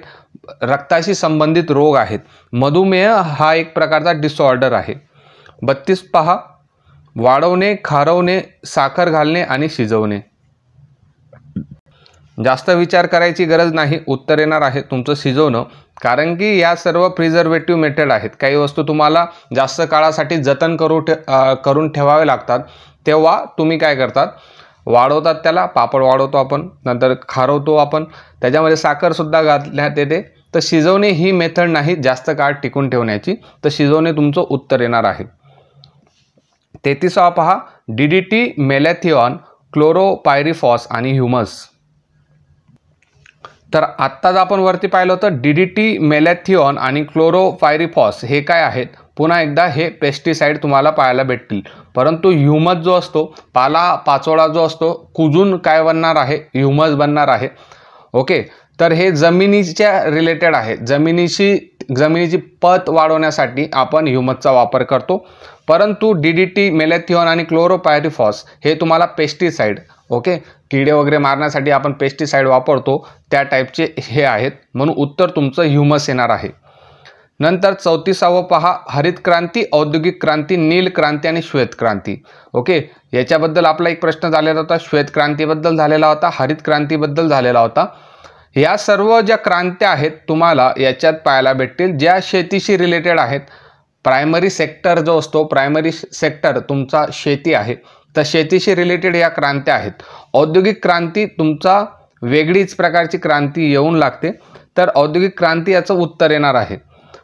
रक्ताशी संबंधित रोग आहेत. मधुमेह हा एक प्रकारचा डिसऑर्डर आहे. 32 पहा, वाढवणे, खारवणे, साखर घालणे आणि शिजवणे. जास्त विचार करायची गरज नाही, उत्तर येणार आहे तुमचं शिजवणं. कारण की या सर्व प्रिझर्वेटिव्ह मेथड आहेत. काही वस्तू तुम्हाला जास्त काळासाठी जतन करून ठेवावे लागतात, तेव्हा तुम्ही काय करतात, वाढवतात त्याला. पापड वाढवतो आपण, नंतर खारवतो आपण, त्याच्यामध्ये साखरसुद्धा घालण्यात येते. तर शिजवणे ही मेथड नाही जास्त काळ टिकून ठेवण्याची, तर शिजवणे तुमचं उत्तर येणार आहे. 33वा पहा, DDT, मेलॅथिऑन, क्लोरोपायरिफॉस आणि ह्युमस. तर आत्ताच आपण वरती पाहिलं होतं DDT, मेलॅथिऑन आणि क्लोरोपायरिफॉस हे काय आहेत. पुन्हा एकदा हे पेस्टिसाइड तुम्हाला पाहायला भेटतील. परंतु ह्युमस जो असतो, पाला पाचोळा जो असतो, कुजून काय बनणार आहे, ह्युमस बनणार आहे. ओके, तर हे जमिनीच्या रिलेटेड आहे. जमिनीची पत वाढवण्यासाठी आपण ह्युमसचा वापर करतो. परंतु DDT, मेलॅथिऑन आणि क्लोरोपायरिफॉस हे तुम्हाला पेस्टिसाइड, ओके, किडे वगैरे मारण्यासाठी आपण पेस्टिसाइड वापरतो त्या टाईपचे हे आहेत. म्हणून उत्तर तुमचं ह्युमस येणार आहे. नंतर 34वं पहा, हरित क्रांती, औद्योगिक क्रांती, नील क्रांती आणि श्वेत क्रांती. ओके, याच्याबद्दल आपला एक प्रश्न झालेला होता. श्वेत क्रांतीबद्दल झालेला होता, हरित क्रांतीबद्दल झालेला होता. या सर्व ज्या क्रांत्या आहेत तुम्हाला याच्यात पाहायला भेटतील, ज्या शेतीशी रिलेटेड आहेत. प्रायमरी सेक्टर जो असतो, प्रायमरी सेक्टर तुमचा शेती आहे, तर शेतीशी रिलेटेड या क्रांत्या आहेत. औद्योगिक क्रांती तुमचा वेगळीच प्रकारची क्रांती येऊन लागते, तर औद्योगिक क्रांती याचं उत्तर येणार आहे.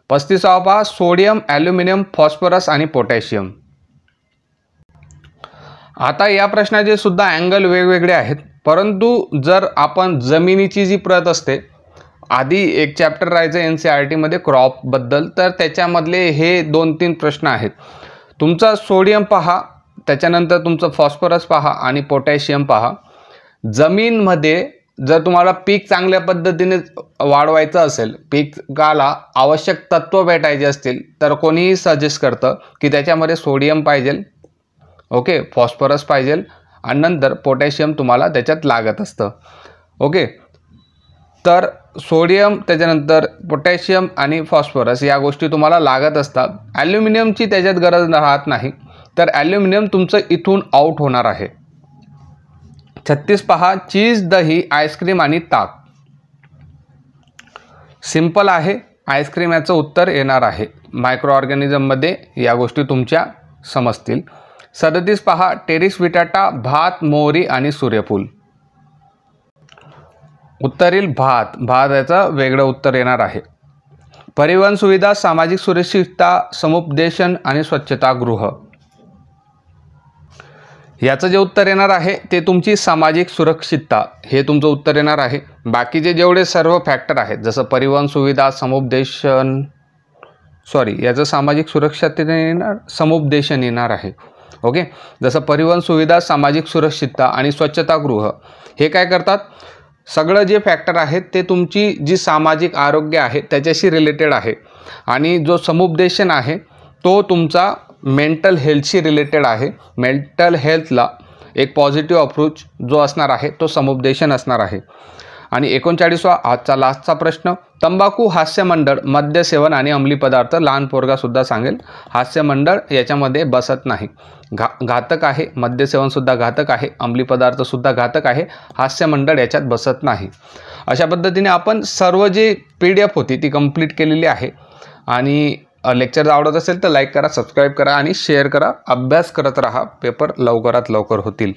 35वा पहा, सोडियम, ॲल्युमिनियम, फॉस्फरस आणि पोटॅशियम. आता या प्रश्नाचे सुद्धा अँगल वेगवेगळे आहेत. परंतु जर आपण जमिनीची जी प्रत असते, आधी एक चॅप्टर राहायचं NCERT मध्ये क्रॉपबद्दल, तर त्याच्यामधले हे 2-3 प्रश्न आहेत. तुमचा सोडियम पहा, त्याच्यानंतर तुमचं फॉस्फरस पहा आणि पोटॅशियम पहा. जमीनमध्ये जर तुम्हाला पीक चांगल्या पद्धतीने वाढवायचं असेल, पिकाला आवश्यक तत्व भेटायचे असतील, तर कोणीही सजेस्ट करतं की त्याच्यामध्ये सोडियम पाहिजे, ओके, फॉस्फरस पाहिजे आणि नंतर पोटॅशियम तुम्हाला त्याच्यात लागत असतं. ओके, तर सोडियम, त्याच्यानंतर पोटॅशियम आणि फॉस्फरस या गोष्टी तुम्हाला लागत असतात. ॲल्युमिनियमची त्याच्यात गरज राहत नाही, तर ॲल्युमिनियम तुमचं इथून आउट होणार आहे. 36 पहा, चीज, दही, आईस्क्रीम आणि ताक. सिंपल आहे, आईस्क्रीम याचं उत्तर येणार आहे. मायक्रो ऑर्गॅनिझममध्ये या गोष्टी तुमच्या समजतील. 37 पहा, टेरिस विटाटा, भात, मोहरी आणि सूर्यफूल. उत्तर येईल भात याचं वेगळं उत्तर येणार आहे. परिवहन सुविधा, सामाजिक सुरक्षितता, समुपदेशन आणि स्वच्छतागृह. याचं जे उत्तर येणार आहे ते तुमची सामाजिक सुरक्षितता हे तुमचं उत्तर येणार आहे. बाकीचे जेवढे सर्व फॅक्टर आहेत, जसं परिवहन सुविधा, समुपदेशन, याचं सामाजिक सुरक्षितता येणार, समुपदेशन येणार आहे. ओके, जसं परिवहन सुविधा, सामाजिक सुरक्षितता आणि स्वच्छतागृह हे काय करतात, सगळं जे फॅक्टर आहेत ते तुमची जी सामाजिक आरोग्य आहे त्याच्याशी रिलेटेड आहे. आणि जो समुपदेशन आहे तो तुमचा मेंटल हेल्थशी रिलेटेड आहे. मेंटल हेल्थला एक पॉझिटिव्ह अप्रोच जो असणार आहे तो समुपदेशन असणार आहे. आणि 39वा आजचा लास्टचा प्रश्न, तंबाखू, हास्यमंडळ, मद्यसेवन आणि अंमली पदार्थ. लहान पोरगासुद्धा सांगेल, हास्यमंडळ याच्यामध्ये बसत नाही, घातक आहे. मद्यसेवनसुद्धा घातक आहे, अंमली पदार्थसुद्धा घातक आहे, हास्यमंडळ याच्यात बसत नाही. अशा पद्धतीने आपण सर्व जे PDF होती ती कंप्लीट केलेली आहे. आणि लेक्चर आवडत असेल तर लाईक करा, सबस्क्राईब करा आणि शेअर करा. अभ्यास करत राहा, पेपर लवकरात लवकर होतील.